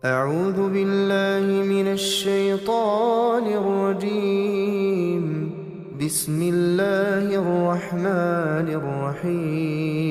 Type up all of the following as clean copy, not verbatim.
أعوذ بالله من الشيطان الرجيم بسم الله الرحمن الرحيم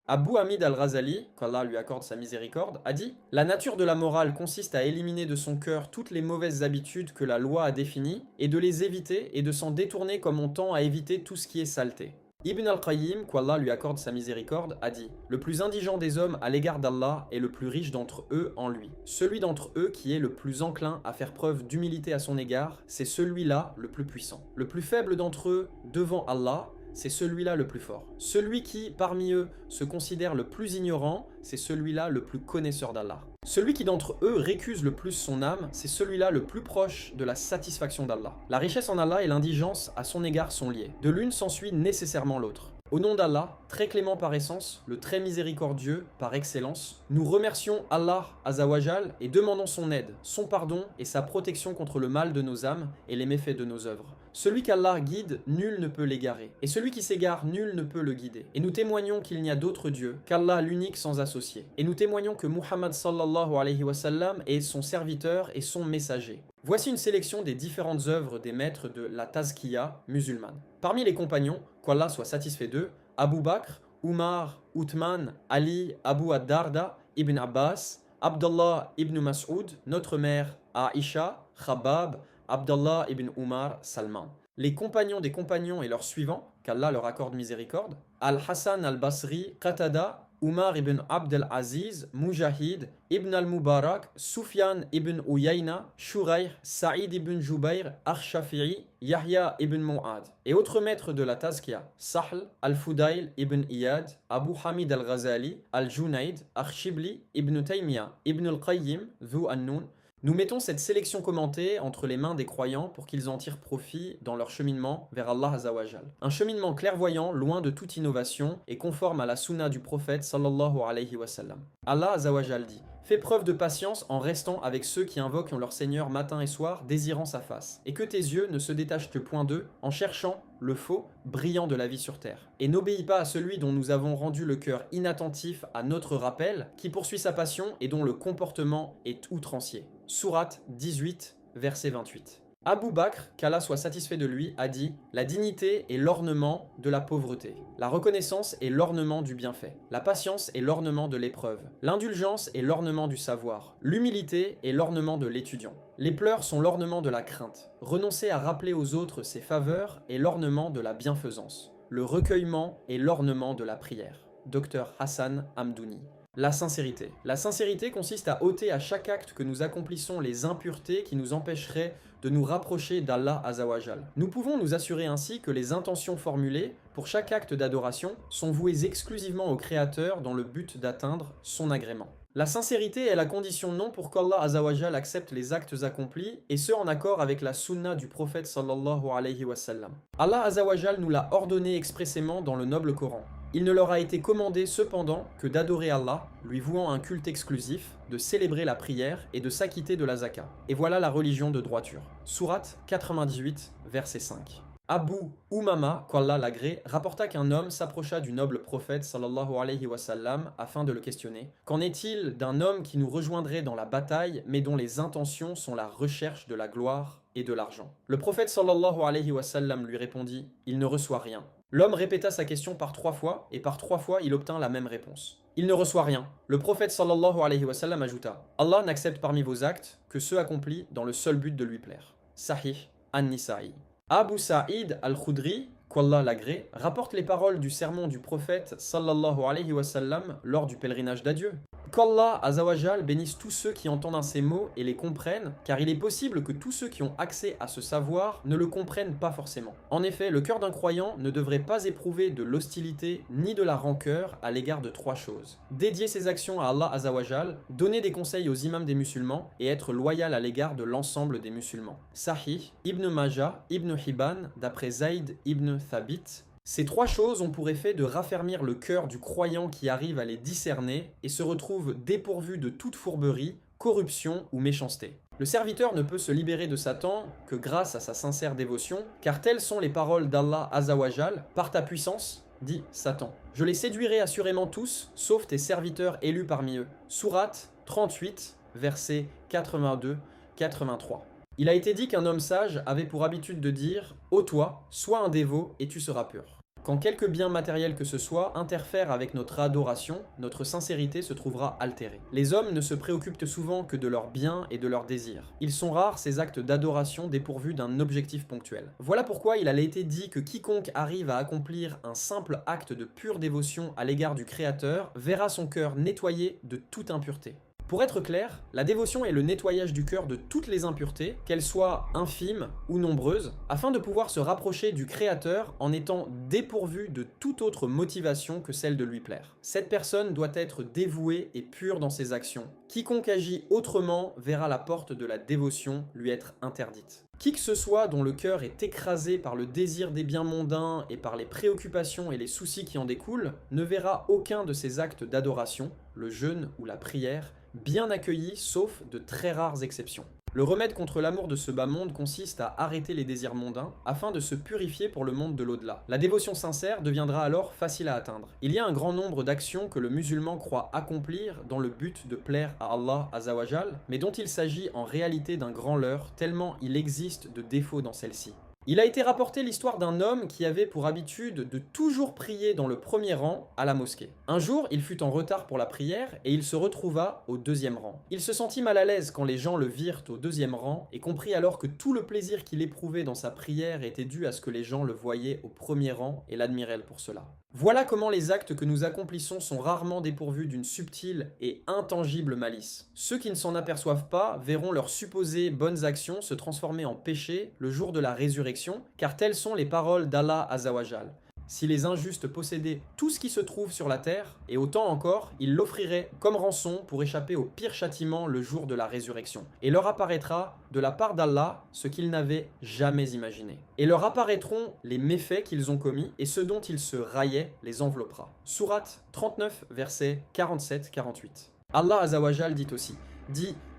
Abu Hamid al-Ghazali, qu'Allah lui accorde sa miséricorde, a dit: La nature de la morale consiste à éliminer de son cœur toutes les mauvaises habitudes que la loi a définies, et de les éviter et de s'en détourner comme on tend à éviter tout ce qui est saleté. Ibn al-Qayyim, qu'Allah lui accorde sa miséricorde, a dit: Le plus indigent des hommes à l'égard d'Allah est le plus riche d'entre eux en lui. Celui d'entre eux qui est le plus enclin à faire preuve d'humilité à son égard, c'est celui-là le plus puissant. Le plus faible d'entre eux devant Allah, c'est celui-là le plus fort. Celui qui, parmi eux, se considère le plus ignorant, c'est celui-là le plus connaisseur d'Allah. Celui qui d'entre eux récuse le plus son âme, c'est celui-là le plus proche de la satisfaction d'Allah. La richesse en Allah et l'indigence à son égard sont liées. De l'une s'ensuit nécessairement l'autre. Au nom d'Allah, très clément par essence, le très miséricordieux par excellence, nous remercions Allah Azawajal et demandons son aide, son pardon et sa protection contre le mal de nos âmes et les méfaits de nos œuvres. Celui qu'Allah guide, nul ne peut l'égarer. Et celui qui s'égare, nul ne peut le guider. Et nous témoignons qu'il n'y a d'autre Dieu qu'Allah l'unique sans associé. Et nous témoignons que Muhammad sallallahu alayhi wa sallam est son serviteur et son messager. Voici une sélection des différentes œuvres des maîtres de la Tazkiya musulmane. Parmi les compagnons, qu'Allah soit satisfait d'eux, Abu Bakr, Umar, Uthman, Ali, Abu ad-Darda, Ibn Abbas, Abdullah ibn Mas'ud, notre mère Aisha, Khabab, Abdallah ibn Umar, Salman. Les compagnons des compagnons et leurs suivants, qu'Allah leur accorde miséricorde, Al-Hassan al-Basri, Qatada, Umar ibn Abd al-Aziz, Mujahid, Ibn al-Mubarak, Sufyan ibn Uyayna, Shurayh, Saïd ibn Jubayr, Ar-Shafi'i, Yahya ibn Mu'ad. Et autres maîtres de la Tazkiya, Sahl, Al-Fudayl ibn Iyad, Abu Hamid al-Ghazali, Al-Junayd, Ar-Shibli, Ibn Taymiyyah, Ibn al-Qayyim, Dhu an-Nun. Nous mettons cette sélection commentée entre les mains des croyants pour qu'ils en tirent profit dans leur cheminement vers Allah Azawajal. Un cheminement clairvoyant, loin de toute innovation et conforme à la sunna du prophète sallallahu alayhi wa sallam. Allah Azawajal dit: Fais preuve de patience en restant avec ceux qui invoquent leur Seigneur matin et soir, désirant sa face, et que tes yeux ne se détachent point d'eux en cherchant le faux, brillant de la vie sur terre. Et n'obéis pas à celui dont nous avons rendu le cœur inattentif à notre rappel, qui poursuit sa passion et dont le comportement est outrancier. Sourate 18, verset 28. Abu Bakr, qu'Allah soit satisfait de lui, a dit: La dignité est l'ornement de la pauvreté. La reconnaissance est l'ornement du bienfait. La patience est l'ornement de l'épreuve. L'indulgence est l'ornement du savoir. L'humilité est l'ornement de l'étudiant. Les pleurs sont l'ornement de la crainte. Renoncer à rappeler aux autres ses faveurs est l'ornement de la bienfaisance. Le recueillement est l'ornement de la prière. Dr Hassan Hamdouni. La sincérité. La sincérité consiste à ôter à chaque acte que nous accomplissons les impuretés qui nous empêcheraient de nous rapprocher d'Allah Azawajal. Nous pouvons nous assurer ainsi que les intentions formulées pour chaque acte d'adoration sont vouées exclusivement au Créateur dans le but d'atteindre son agrément. La sincérité est la condition non pour qu'Allah Azawajal accepte les actes accomplis, et ce en accord avec la sunna du prophète sallallahu alayhi wa sallam. Allah Azawajal nous l'a ordonné expressément dans le noble Coran. Il ne leur a été commandé cependant que d'adorer Allah, lui vouant un culte exclusif, de célébrer la prière et de s'acquitter de la zakat. Et voilà la religion de droiture. Sourate 98, verset 5. Abu Umama, qu'Allah l'agrée, rapporta qu'un homme s'approcha du noble prophète sallallahu alayhi wa sallam afin de le questionner. Qu'en est-il d'un homme qui nous rejoindrait dans la bataille, mais dont les intentions sont la recherche de la gloire et de l'argent? Le prophète sallallahu alayhi wa sallam lui répondit: Il ne reçoit rien. L'homme répéta sa question par 3 fois, et par 3 fois il obtint la même réponse. Il ne reçoit rien. Le prophète sallallahu alayhi wa sallam ajouta: Allah n'accepte parmi vos actes que ceux accomplis dans le seul but de lui plaire. Sahih An-Nisa'i. Abu Sa'id al-Khudri, qu'Allah l'agrée, rapporte les paroles du sermon du prophète sallallahu alayhi wa sallam lors du pèlerinage d'adieu. Qu'Allah Azawajal bénisse tous ceux qui entendent ces mots et les comprennent, car il est possible que tous ceux qui ont accès à ce savoir ne le comprennent pas forcément. En effet, le cœur d'un croyant ne devrait pas éprouver de l'hostilité ni de la rancœur à l'égard de 3 choses. Dédier ses actions à Allah Azawajal, donner des conseils aux imams des musulmans et être loyal à l'égard de l'ensemble des musulmans. Sahih, Ibn Majah, Ibn Hibban, d'après Zayd ibn Thabit. Ces 3 choses ont pour effet de raffermir le cœur du croyant qui arrive à les discerner et se retrouve dépourvu de toute fourberie, corruption ou méchanceté. Le serviteur ne peut se libérer de Satan que grâce à sa sincère dévotion, car telles sont les paroles d'Allah Azawajal: Par ta puissance, dit Satan, je les séduirai assurément tous, sauf tes serviteurs élus parmi eux. Sourate 38, versets 82-83. Il a été dit qu'un homme sage avait pour habitude de dire « Ô toi, sois un dévot et tu seras pur ». Quand quelque bien matériel que ce soit interfère avec notre adoration, notre sincérité se trouvera altérée. Les hommes ne se préoccupent souvent que de leurs biens et de leurs désirs. Ils sont rares ces actes d'adoration dépourvus d'un objectif ponctuel. Voilà pourquoi il a été dit que quiconque arrive à accomplir un simple acte de pure dévotion à l'égard du Créateur verra son cœur nettoyé de toute impureté. Pour être clair, la dévotion est le nettoyage du cœur de toutes les impuretés, qu'elles soient infimes ou nombreuses, afin de pouvoir se rapprocher du Créateur en étant dépourvu de toute autre motivation que celle de lui plaire. Cette personne doit être dévouée et pure dans ses actions. Quiconque agit autrement verra la porte de la dévotion lui être interdite. Qui que ce soit dont le cœur est écrasé par le désir des biens mondains et par les préoccupations et les soucis qui en découlent, ne verra aucun de ces actes d'adoration, le jeûne ou la prière, bien accueillis sauf de très rares exceptions. Le remède contre l'amour de ce bas monde consiste à arrêter les désirs mondains afin de se purifier pour le monde de l'au-delà. La dévotion sincère deviendra alors facile à atteindre. Il y a un grand nombre d'actions que le musulman croit accomplir dans le but de plaire à Allah Azzawajal, mais dont il s'agit en réalité d'un grand leurre tellement il existe de défauts dans celle-ci. Il a été rapporté l'histoire d'un homme qui avait pour habitude de toujours prier dans le premier rang à la mosquée. Un jour, il fut en retard pour la prière et il se retrouva au deuxième rang. Il se sentit mal à l'aise quand les gens le virent au deuxième rang et comprit alors que tout le plaisir qu'il éprouvait dans sa prière était dû à ce que les gens le voyaient au premier rang et l'admiraient pour cela. Voilà comment les actes que nous accomplissons sont rarement dépourvus d'une subtile et intangible malice. Ceux qui ne s'en aperçoivent pas verront leurs supposées bonnes actions se transformer en péché le jour de la résurrection, car telles sont les paroles d'Allah Azzawajal. Si les injustes possédaient tout ce qui se trouve sur la terre, et autant encore, ils l'offriraient comme rançon pour échapper au pire châtiment le jour de la résurrection. Et leur apparaîtra, de la part d'Allah, ce qu'ils n'avaient jamais imaginé. Et leur apparaîtront les méfaits qu'ils ont commis, et ce dont ils se raillaient les enveloppera. Sourate 39, versets 47-48. Allah Azzawajal dit aussi,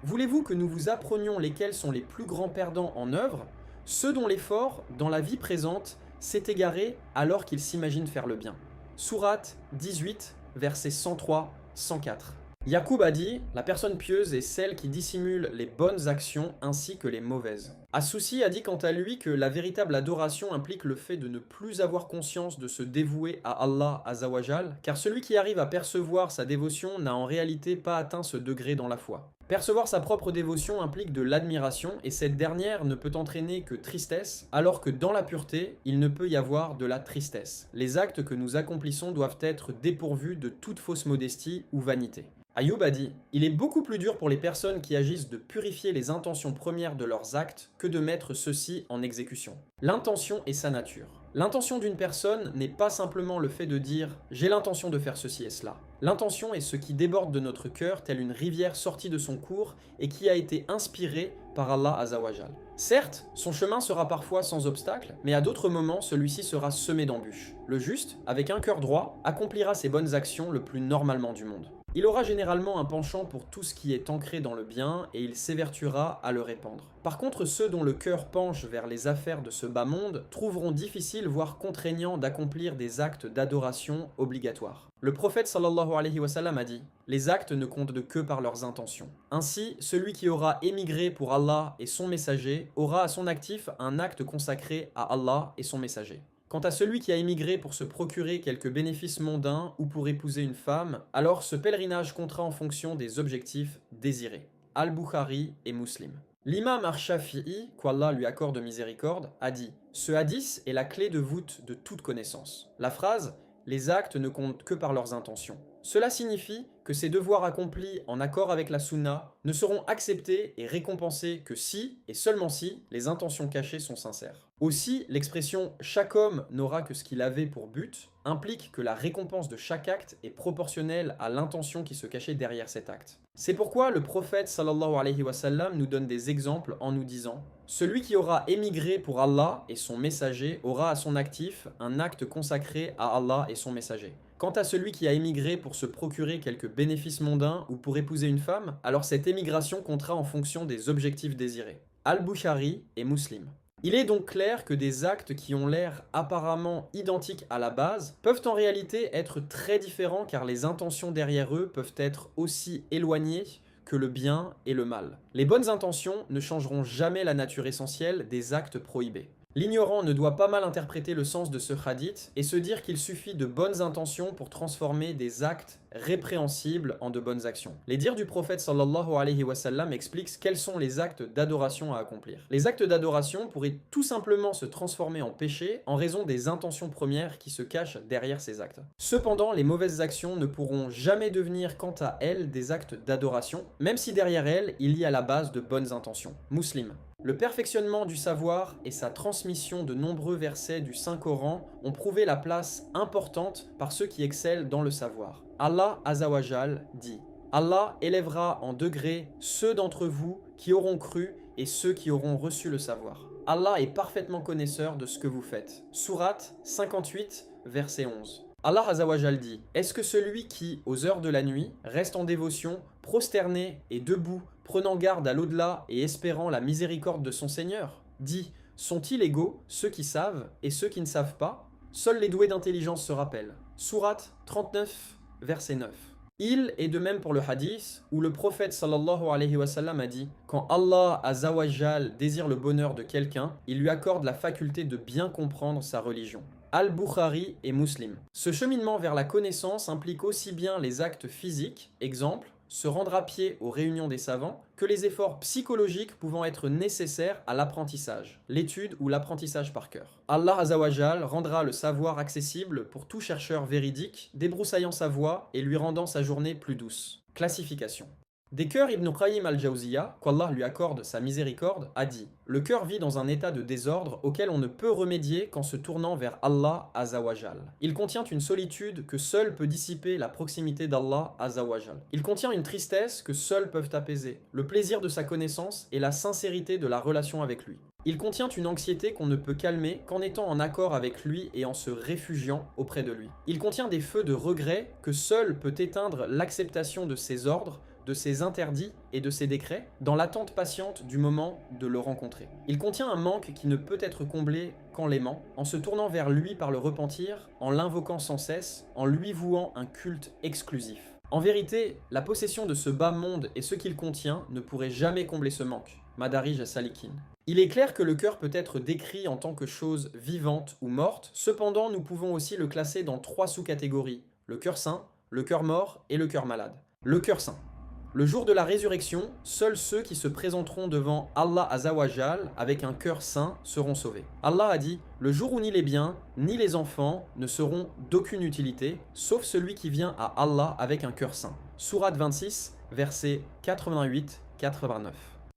voulez-vous que nous vous apprenions lesquels sont les plus grands perdants en œuvre, ceux dont l'effort, dans la vie présente, s'est égaré alors qu'il s'imagine faire le bien. Sourate 18, versets 103-104. Yacoub a dit, la personne pieuse est celle qui dissimule les bonnes actions ainsi que les mauvaises. As-Soussi a dit quant à lui que la véritable adoration implique le fait de ne plus avoir conscience de se dévouer à Allah Azzawajal, car celui qui arrive à percevoir sa dévotion n'a en réalité pas atteint ce degré dans la foi. Percevoir sa propre dévotion implique de l'admiration et cette dernière ne peut entraîner que tristesse, alors que dans la pureté, il ne peut y avoir de la tristesse. Les actes que nous accomplissons doivent être dépourvus de toute fausse modestie ou vanité. Ayoub a dit « Il est beaucoup plus dur pour les personnes qui agissent de purifier les intentions premières de leurs actes que de mettre ceux-ci en exécution. L'intention est sa nature. L'intention d'une personne n'est pas simplement le fait de dire « j'ai l'intention de faire ceci et cela ». L'intention est ce qui déborde de notre cœur telle une rivière sortie de son cours et qui a été inspirée par Allah Azzawajal. Certes, son chemin sera parfois sans obstacle, mais à d'autres moments, celui-ci sera semé d'embûches. Le juste, avec un cœur droit, accomplira ses bonnes actions le plus normalement du monde. Il aura généralement un penchant pour tout ce qui est ancré dans le bien et il s'évertuera à le répandre. Par contre, ceux dont le cœur penche vers les affaires de ce bas monde trouveront difficile voire contraignant d'accomplir des actes d'adoration obligatoires. Le prophète sallallahu alayhi wa sallam a dit « Les actes ne comptent que par leurs intentions. Ainsi, celui qui aura émigré pour Allah et son messager aura à son actif un acte consacré à Allah et son messager. Quant à celui qui a émigré pour se procurer quelques bénéfices mondains ou pour épouser une femme, alors ce pèlerinage comptera en fonction des objectifs désirés. Al-Bukhari et Muslim. L'imam Ar-Shafi'i, qu'Allah lui accorde miséricorde, a dit « Ce hadith est la clé de voûte de toute connaissance. La phrase « Les actes ne comptent que par leurs intentions ». Cela signifie que ces devoirs accomplis en accord avec la sunna ne seront acceptés et récompensés que si, et seulement si, les intentions cachées sont sincères. Aussi, l'expression « chaque homme n'aura que ce qu'il avait pour but » implique que la récompense de chaque acte est proportionnelle à l'intention qui se cachait derrière cet acte. C'est pourquoi le prophète sallallahu alayhi wa sallam nous donne des exemples en nous disant « Celui qui aura émigré pour Allah et son messager aura à son actif un acte consacré à Allah et son messager. Quant à celui qui a émigré pour se procurer quelques bénéfices mondains ou pour épouser une femme, alors cette émigration comptera en fonction des objectifs désirés. Al-Bukhari et Muslim. Il est donc clair que des actes qui ont l'air apparemment identiques à la base peuvent en réalité être très différents car les intentions derrière eux peuvent être aussi éloignées que le bien et le mal. Les bonnes intentions ne changeront jamais la nature essentielle des actes prohibés. L'ignorant ne doit pas mal interpréter le sens de ce hadith et se dire qu'il suffit de bonnes intentions pour transformer des actes répréhensibles en de bonnes actions. Les dires du prophète sallallahu alayhi wa sallam expliquent quels sont les actes d'adoration à accomplir. Les actes d'adoration pourraient tout simplement se transformer en péché en raison des intentions premières qui se cachent derrière ces actes. Cependant, les mauvaises actions ne pourront jamais devenir quant à elles des actes d'adoration, même si derrière elles, il y a la base de bonnes intentions. Muslim. Le perfectionnement du savoir et sa transmission de nombreux versets du Saint-Coran ont prouvé la place importante par ceux qui excellent dans le savoir. Allah Azawajal dit « Allah élèvera en degrés ceux d'entre vous qui auront cru et ceux qui auront reçu le savoir. Allah est parfaitement connaisseur de ce que vous faites. » Sourate 58, verset 11. Allah Azawajal dit « Est-ce que celui qui, aux heures de la nuit, reste en dévotion, prosterné et debout, prenant garde à l'au-delà et espérant la miséricorde de son Seigneur, dit « Sont-ils égaux, ceux qui savent et ceux qui ne savent pas ? Seuls les doués d'intelligence se rappellent. » Sourate 39, verset 9. Il est de même pour le hadith où le prophète sallallahu alayhi wa sallam a dit « Quand Allah Azawajal désire le bonheur de quelqu'un, il lui accorde la faculté de bien comprendre sa religion. » Al-Bukhari et Muslim. Ce cheminement vers la connaissance implique aussi bien les actes physiques, exemple, se rendre à pied aux réunions des savants, que les efforts psychologiques pouvant être nécessaires à l'apprentissage, l'étude ou l'apprentissage par cœur. Allah Azawajal rendra le savoir accessible pour tout chercheur véridique, débroussaillant sa voie et lui rendant sa journée plus douce. Classification. Des cœurs, Ibn Qayyim al-Jawziyya, qu'Allah lui accorde sa miséricorde, a dit « Le cœur vit dans un état de désordre auquel on ne peut remédier qu'en se tournant vers Allah Azawajal. Il contient une solitude que seule peut dissiper la proximité d'Allah Azawajal. Il contient une tristesse que seuls peuvent apaiser, le plaisir de sa connaissance et la sincérité de la relation avec lui. Il contient une anxiété qu'on ne peut calmer qu'en étant en accord avec lui et en se réfugiant auprès de lui. Il contient des feux de regret que seul peut éteindre l'acceptation de ses ordres, de ses interdits et de ses décrets, dans l'attente patiente du moment de le rencontrer. Il contient un manque qui ne peut être comblé qu'en l'aimant, en se tournant vers lui par le repentir, en l'invoquant sans cesse, en lui vouant un culte exclusif. En vérité, la possession de ce bas monde et ce qu'il contient ne pourrait jamais combler ce manque. Madarij as-Salikin. Il est clair que le cœur peut être décrit en tant que chose vivante ou morte, cependant nous pouvons aussi le classer dans 3 sous-catégories, le cœur saint, le cœur mort et le cœur malade. Le cœur saint. Le jour de la résurrection, seuls ceux qui se présenteront devant Allah Azawajal avec un cœur saint seront sauvés. Allah a dit « Le jour où ni les biens, ni les enfants ne seront d'aucune utilité, sauf celui qui vient à Allah avec un cœur saint. » Sourate 26, versets 88-89.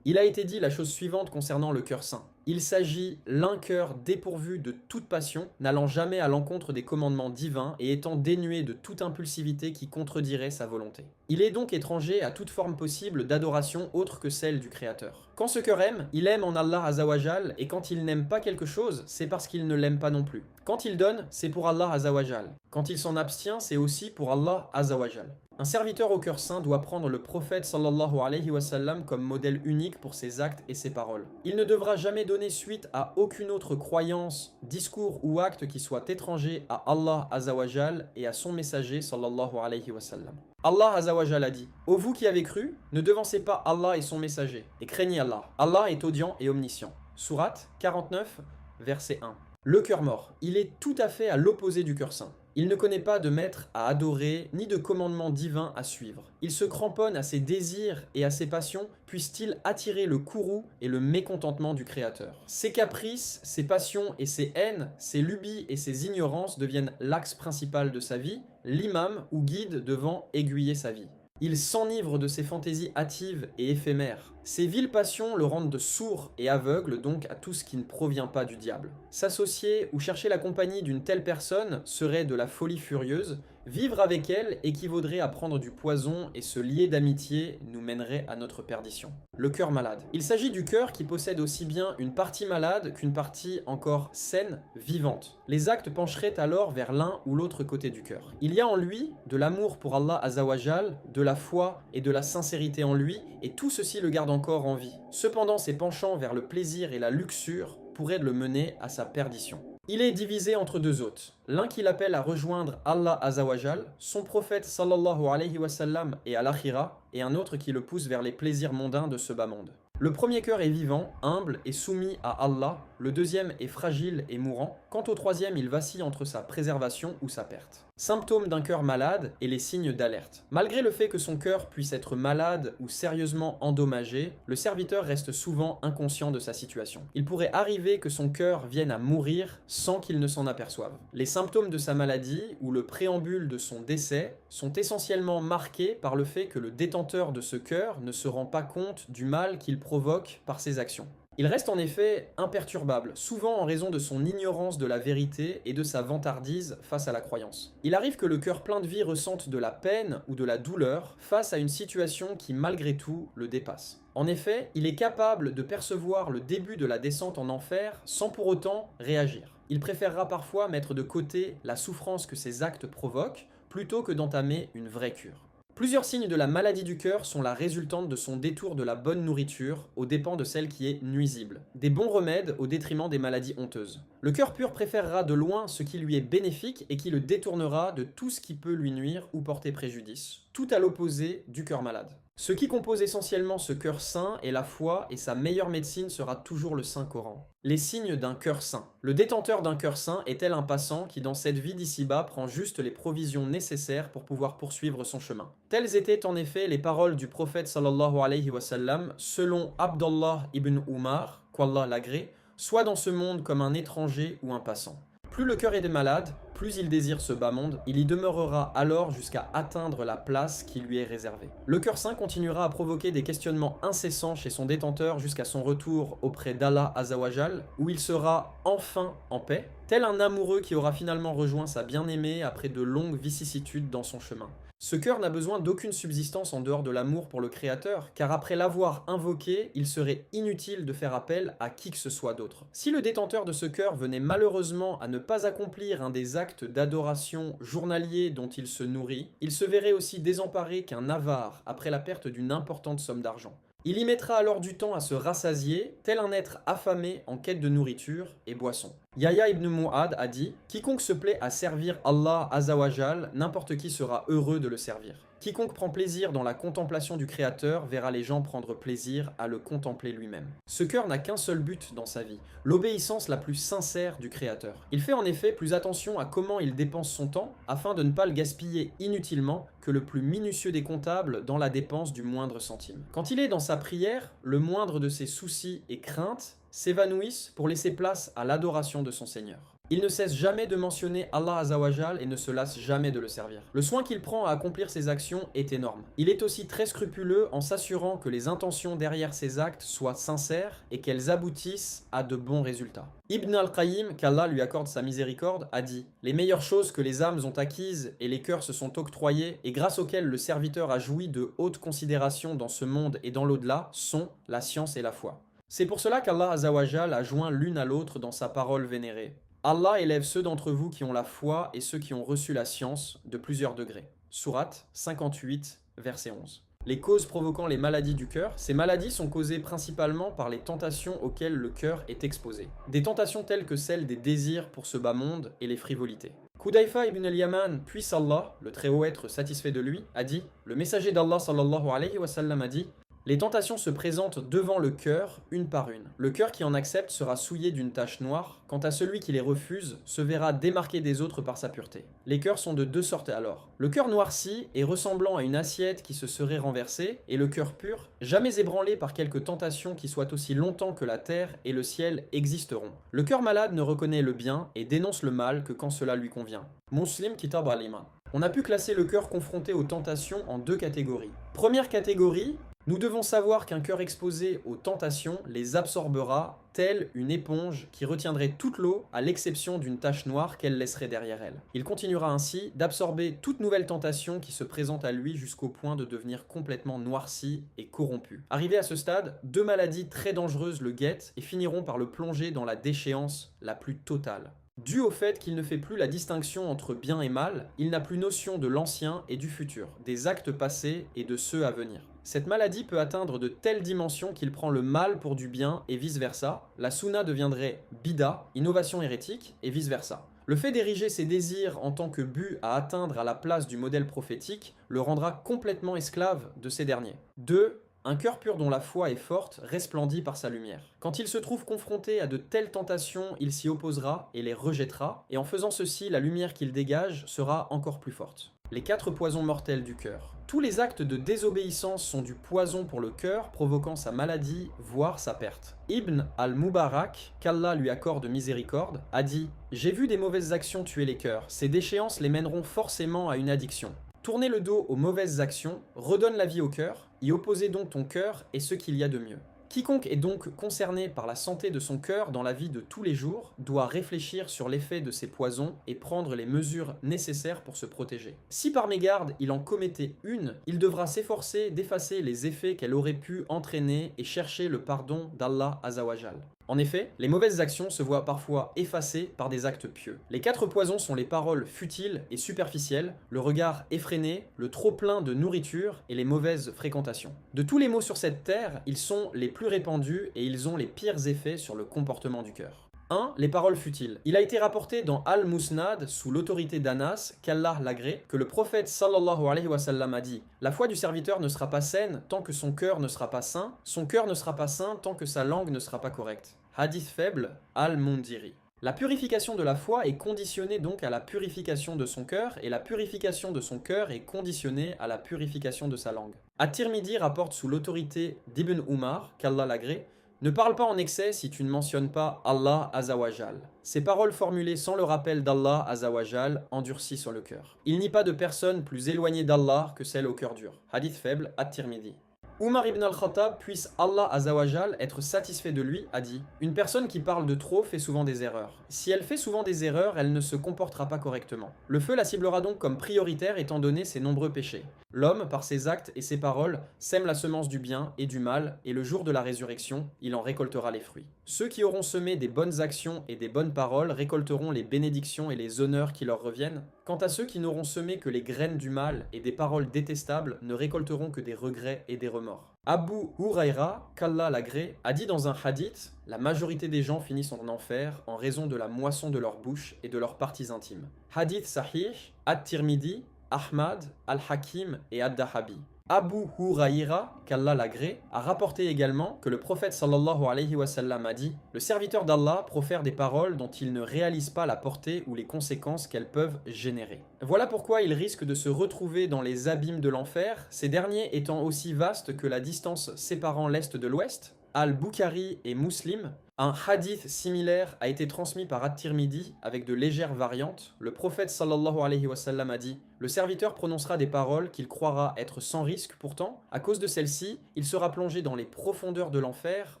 Il a été dit la chose suivante concernant le cœur saint. Il s'agit d'un cœur dépourvu de toute passion, n'allant jamais à l'encontre des commandements divins et étant dénué de toute impulsivité qui contredirait sa volonté. Il est donc étranger à toute forme possible d'adoration autre que celle du Créateur. Quand ce cœur aime, il aime en Allah Azawajal, et quand il n'aime pas quelque chose, c'est parce qu'il ne l'aime pas non plus. Quand il donne, c'est pour Allah Azawajal. Quand il s'en abstient, c'est aussi pour Allah Azawajal. Un serviteur au cœur saint doit prendre le prophète sallallahu alayhi wa sallam comme modèle unique pour ses actes et ses paroles. Il ne devra jamais donner suite à aucune autre croyance, discours ou acte qui soit étranger à Allah Azawajal et à son messager sallallahu alayhi wa sallam. Allah Azawajal a dit « Ô vous qui avez cru, ne devancez pas Allah et son messager, et craignez Allah. Allah est audient et omniscient. » Sourate 49, verset 1. Le cœur mort, il est tout à fait à l'opposé du cœur saint. Il ne connaît pas de maître à adorer, ni de commandement divin à suivre. Il se cramponne à ses désirs et à ses passions, puisse-t-il attirer le courroux et le mécontentement du Créateur. Ses caprices, ses passions et ses haines, ses lubies et ses ignorances deviennent l'axe principal de sa vie, l'imam ou guide devant aiguiller sa vie. Il s'enivre de ses fantaisies hâtives et éphémères. Ses viles passions le rendent sourd et aveugle donc à tout ce qui ne provient pas du diable. S'associer ou chercher la compagnie d'une telle personne serait de la folie furieuse. Vivre avec elle équivaudrait à prendre du poison et se lier d'amitié nous mènerait à notre perdition. Le cœur malade. Il s'agit du cœur qui possède aussi bien une partie malade qu'une partie encore saine, vivante. Les actes pencheraient alors vers l'un ou l'autre côté du cœur. Il y a en lui de l'amour pour Allah Azawajal, de la foi et de la sincérité en lui, et tout ceci le garde encore en vie. Cependant, ses penchants vers le plaisir et la luxure pourraient le mener à sa perdition. Il est divisé entre 2 hôtes, L'un qui l'appelle à rejoindre Allah Azawajal, son prophète sallallahu alayhi wa sallam et à l'akhira, et un autre qui le pousse vers les plaisirs mondains de ce bas monde. Le premier cœur est vivant, humble et soumis à Allah, le deuxième est fragile et mourant, quant au troisième il vacille entre sa préservation ou sa perte. Symptômes d'un cœur malade et les signes d'alerte. Malgré le fait que son cœur puisse être malade ou sérieusement endommagé, le serviteur reste souvent inconscient de sa situation. Il pourrait arriver que son cœur vienne à mourir sans qu'il ne s'en aperçoive. Les symptômes de sa maladie ou le préambule de son décès sont essentiellement marqués par le fait que le détenteur de ce cœur ne se rend pas compte du mal qu'il provoque par ses actions. Il reste en effet imperturbable, souvent en raison de son ignorance de la vérité et de sa vantardise face à la croyance. Il arrive que le cœur plein de vie ressente de la peine ou de la douleur face à une situation qui malgré tout le dépasse. En effet, il est capable de percevoir le début de la descente en enfer sans pour autant réagir. Il préférera parfois mettre de côté la souffrance que ses actes provoquent plutôt que d'entamer une vraie cure. Plusieurs signes de la maladie du cœur sont la résultante de son détour de la bonne nourriture aux dépens de celle qui est nuisible. Des bons remèdes au détriment des maladies honteuses. Le cœur pur préférera de loin ce qui lui est bénéfique et qui le détournera de tout ce qui peut lui nuire ou porter préjudice, tout à l'opposé du cœur malade. Ce qui compose essentiellement ce cœur saint est la foi et sa meilleure médecine sera toujours le Saint-Coran. Les signes d'un cœur saint. Le détenteur d'un cœur saint est tel un passant qui dans cette vie d'ici-bas prend juste les provisions nécessaires pour pouvoir poursuivre son chemin. Telles étaient en effet les paroles du prophète sallallahu alayhi wa sallam selon Abdallah ibn Umar, qu'Allah l'agrée, soit dans ce monde comme un étranger ou un passant. Plus le cœur est malade, plus il désire ce bas monde, il y demeurera alors jusqu'à atteindre la place qui lui est réservée. Le cœur saint continuera à provoquer des questionnements incessants chez son détenteur jusqu'à son retour auprès d'Allah Azawajal, où il sera enfin en paix, tel un amoureux qui aura finalement rejoint sa bien-aimée après de longues vicissitudes dans son chemin. Ce cœur n'a besoin d'aucune subsistance en dehors de l'amour pour le Créateur, car après l'avoir invoqué, il serait inutile de faire appel à qui que ce soit d'autre. Si le détenteur de ce cœur venait malheureusement à ne pas accomplir un des actes d'adoration journaliers dont il se nourrit, il se verrait aussi désemparé qu'un avare après la perte d'une importante somme d'argent. Il y mettra alors du temps à se rassasier, tel un être affamé en quête de nourriture et boisson. Yahya ibn Mu'ad a dit « Quiconque se plaît à servir Allah Azawajal, n'importe qui sera heureux de le servir. Quiconque prend plaisir dans la contemplation du Créateur verra les gens prendre plaisir à le contempler lui-même. » Ce cœur n'a qu'un seul but dans sa vie, l'obéissance la plus sincère du Créateur. Il fait en effet plus attention à comment il dépense son temps, afin de ne pas le gaspiller inutilement que le plus minutieux des comptables dans la dépense du moindre centime. Quand il est dans sa prière, le moindre de ses soucis et craintes s'évanouissent pour laisser place à l'adoration de son Seigneur. Il ne cesse jamais de mentionner Allah Azawajal et ne se lasse jamais de le servir. Le soin qu'il prend à accomplir ses actions est énorme. Il est aussi très scrupuleux en s'assurant que les intentions derrière ses actes soient sincères et qu'elles aboutissent à de bons résultats. Ibn al-Qayyim, qu'Allah lui accorde sa miséricorde, a dit « Les meilleures choses que les âmes ont acquises et les cœurs se sont octroyées et grâce auxquelles le serviteur a joui de hautes considérations dans ce monde et dans l'au-delà sont la science et la foi. » C'est pour cela qu'Allah Azawajal a joint l'une à l'autre dans sa parole vénérée. Allah élève ceux d'entre vous qui ont la foi et ceux qui ont reçu la science de plusieurs degrés. Sourate 58, verset 11. Les causes provoquant les maladies du cœur, ces maladies sont causées principalement par les tentations auxquelles le cœur est exposé. Des tentations telles que celles des désirs pour ce bas monde et les frivolités. Hudayfa ibn al-Yaman, puisse Allah, le Très-Haut être satisfait de lui, a dit « Le messager d'Allah sallallahu alayhi wa sallam a dit « Les tentations se présentent devant le cœur, une par une. Le cœur qui en accepte sera souillé d'une tache noire, quant à celui qui les refuse, se verra démarqué des autres par sa pureté. Les cœurs sont de deux sortes alors. Le cœur noirci est ressemblant à une assiette qui se serait renversée, et le cœur pur, jamais ébranlé par quelque tentation qui soit aussi longtemps que la terre et le ciel existeront. Le cœur malade ne reconnaît le bien et dénonce le mal que quand cela lui convient. Muslim Kitab al-Iman. On a pu classer le cœur confronté aux tentations en deux catégories. Première catégorie, nous devons savoir qu'un cœur exposé aux tentations les absorbera, telle une éponge qui retiendrait toute l'eau à l'exception d'une tache noire qu'elle laisserait derrière elle. Il continuera ainsi d'absorber toute nouvelle tentation qui se présente à lui jusqu'au point de devenir complètement noirci et corrompu. Arrivé à ce stade, deux maladies très dangereuses le guettent et finiront par le plonger dans la déchéance la plus totale. Dû au fait qu'il ne fait plus la distinction entre bien et mal, il n'a plus notion de l'ancien et du futur, des actes passés et de ceux à venir. Cette maladie peut atteindre de telles dimensions qu'il prend le mal pour du bien et vice-versa. La sunna deviendrait bida, innovation hérétique, et vice-versa. Le fait d'ériger ses désirs en tant que but à atteindre à la place du modèle prophétique le rendra complètement esclave de ces derniers. 2. Un cœur pur dont la foi est forte resplendit par sa lumière. Quand il se trouve confronté à de telles tentations, il s'y opposera et les rejettera, et en faisant ceci, la lumière qu'il dégage sera encore plus forte. Les 4 poisons mortels du cœur. Tous les actes de désobéissance sont du poison pour le cœur, provoquant sa maladie, voire sa perte. Ibn al-Mubarak, qu'Allah lui accorde miséricorde, a dit « J'ai vu des mauvaises actions tuer les cœurs, ces déchéances les mèneront forcément à une addiction. Tourner le dos aux mauvaises actions, redonne la vie au cœur, y opposer donc ton cœur est ce qu'il y a de mieux. Quiconque est donc concerné par la santé de son cœur dans la vie de tous les jours doit réfléchir sur l'effet de ces poisons et prendre les mesures nécessaires pour se protéger. Si par mégarde il en commettait une, il devra s'efforcer d'effacer les effets qu'elle aurait pu entraîner et chercher le pardon d'Allah Azawajal. En effet, les mauvaises actions se voient parfois effacées par des actes pieux. Les 4 poisons sont les paroles futiles et superficielles, le regard effréné, le trop-plein de nourriture et les mauvaises fréquentations. De tous les maux sur cette terre, ils sont les plus répandus et ils ont les pires effets sur le comportement du cœur. 1. Les paroles futiles. Il a été rapporté dans Al-Musnad, sous l'autorité d'Anas, qu'Allah l'agrée, que le prophète sallallahu alayhi wa sallam a dit « La foi du serviteur ne sera pas saine tant que son cœur ne sera pas sain, son cœur ne sera pas sain tant que sa langue ne sera pas correcte. » Hadith faible, Al-Mundiri. La purification de la foi est conditionnée donc à la purification de son cœur, et la purification de son cœur est conditionnée à la purification de sa langue. At-Tirmidhi rapporte sous l'autorité d'Ibn Umar, qu'Allah l'agrée, ne parle pas en excès si tu ne mentionnes pas Allah Azawajal. Ces paroles formulées sans le rappel d'Allah Azawajal endurcissent sur le cœur. Il n'y a pas de personne plus éloignée d'Allah que celle au cœur dur. Hadith faible, At-Tirmidhi. Umar ibn al-Khattab, puisse Allah Azawajal être satisfait de lui, a dit « Une personne qui parle de trop fait souvent des erreurs. Si elle fait souvent des erreurs, elle ne se comportera pas correctement. Le feu la ciblera donc comme prioritaire étant donné ses nombreux péchés. L'homme, par ses actes et ses paroles, sème la semence du bien et du mal, et le jour de la résurrection, il en récoltera les fruits. Ceux qui auront semé des bonnes actions et des bonnes paroles récolteront les bénédictions et les honneurs qui leur reviennent. Quant à ceux qui n'auront semé que les graines du mal et des paroles détestables, ne récolteront que des regrets et des remords. Abu Huraira, qu'Allah l'agrée, a dit dans un hadith « La majorité des gens finissent en enfer en raison de la moisson de leur bouche et de leurs parties intimes. » Hadith sahih, At-Tirmidhi, Ahmad, Al-Hakim et Ad-Dahabi. Abu Huraira, qu'Allah l'agrée, a rapporté également que le prophète sallallahu alayhi wa sallam a dit « Le serviteur d'Allah profère des paroles dont il ne réalise pas la portée ou les conséquences qu'elles peuvent générer. » Voilà pourquoi il risque de se retrouver dans les abîmes de l'enfer, ces derniers étant aussi vastes que la distance séparant l'Est de l'Ouest. Al-Bukhari et Muslim. Un hadith similaire a été transmis par At-Tirmidhi avec de légères variantes. Le prophète sallallahu alayhi wa sallam a dit « Le serviteur prononcera des paroles qu'il croira être sans risque, pourtant, à cause de celles-ci, il sera plongé dans les profondeurs de l'enfer,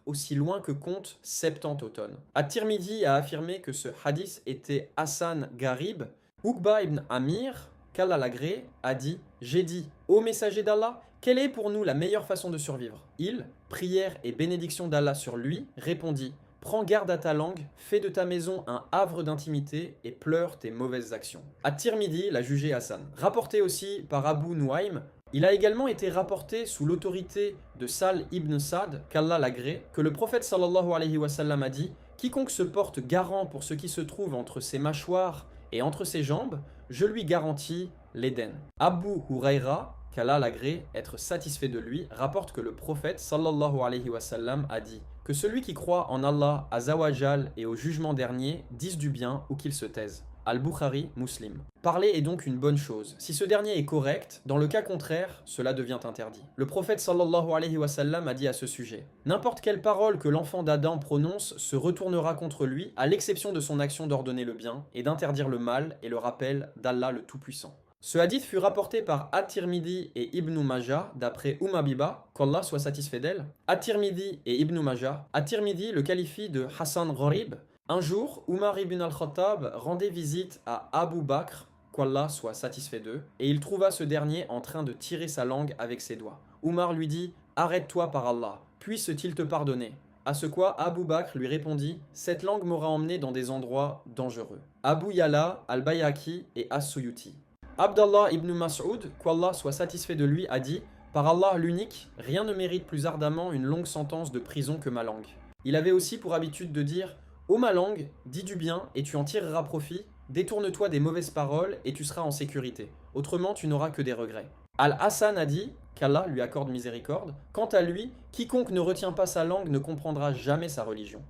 aussi loin que compte 70 automnes. » At-Tirmidhi a affirmé que ce hadith était Hassan Gharib. Uqba ibn Amir, qu'Allah l'agrée, a dit « J'ai dit, ô messager d'Allah, quelle est pour nous la meilleure façon de survivre ?» Il, prière et bénédiction d'Allah sur lui, répondit « Prends garde à ta langue, fais de ta maison un havre d'intimité et pleure tes mauvaises actions. » At-Tirmidhi l'a jugé Hassan. Rapporté aussi par Abu Nuaym, il a également été rapporté sous l'autorité de Sal ibn Sa'd, qu'Allah l'agrée, que le prophète sallallahu alayhi wa sallam a dit « Quiconque se porte garant pour ce qui se trouve entre ses mâchoires et entre ses jambes, je lui garantis l'Éden. » Abu Huraira, qu'Allah l'agrée, être satisfait de lui, rapporte que le prophète sallallahu alayhi wa sallam a dit que celui qui croit en Allah Azawajal et au jugement dernier dise du bien ou qu'il se taise. Al-Bukhari, Muslim. Parler est donc une bonne chose. Si ce dernier est correct, dans le cas contraire, cela devient interdit. Le prophète sallallahu alayhi wa sallam a dit à ce sujet « N'importe quelle parole que l'enfant d'Adam prononce se retournera contre lui, à l'exception de son action d'ordonner le bien et d'interdire le mal et le rappel d'Allah le Tout-Puissant. » Ce hadith fut rapporté par At-Tirmidhi et Ibn Majah d'après Habiba, qu'Allah soit satisfait d'elle. At-Tirmidhi et Ibn Majah. At-Tirmidhi le qualifie de Hassan Gharib. Un jour, Umar ibn al-Khattab rendait visite à Abu Bakr, qu'Allah soit satisfait d'eux, et il trouva ce dernier en train de tirer sa langue avec ses doigts. Umar lui dit « Arrête-toi par Allah, puisse-t-il te pardonner ?» À ce quoi Abu Bakr lui répondit « Cette langue m'aura emmené dans des endroits dangereux. » Abu Yala, Al-Bayhaqi et As-Suyuti. Abdallah ibn Mas'ud, qu'Allah soit satisfait de lui, a dit « Par Allah l'unique, rien ne mérite plus ardemment une longue sentence de prison que ma langue. » Il avait aussi pour habitude de dire « Ô ma langue, dis du bien et tu en tireras profit, détourne-toi des mauvaises paroles et tu seras en sécurité. Autrement, tu n'auras que des regrets. Al-Hassan a dit, qu'Allah lui accorde miséricorde, quant à lui, quiconque ne retient pas sa langue ne comprendra jamais sa religion.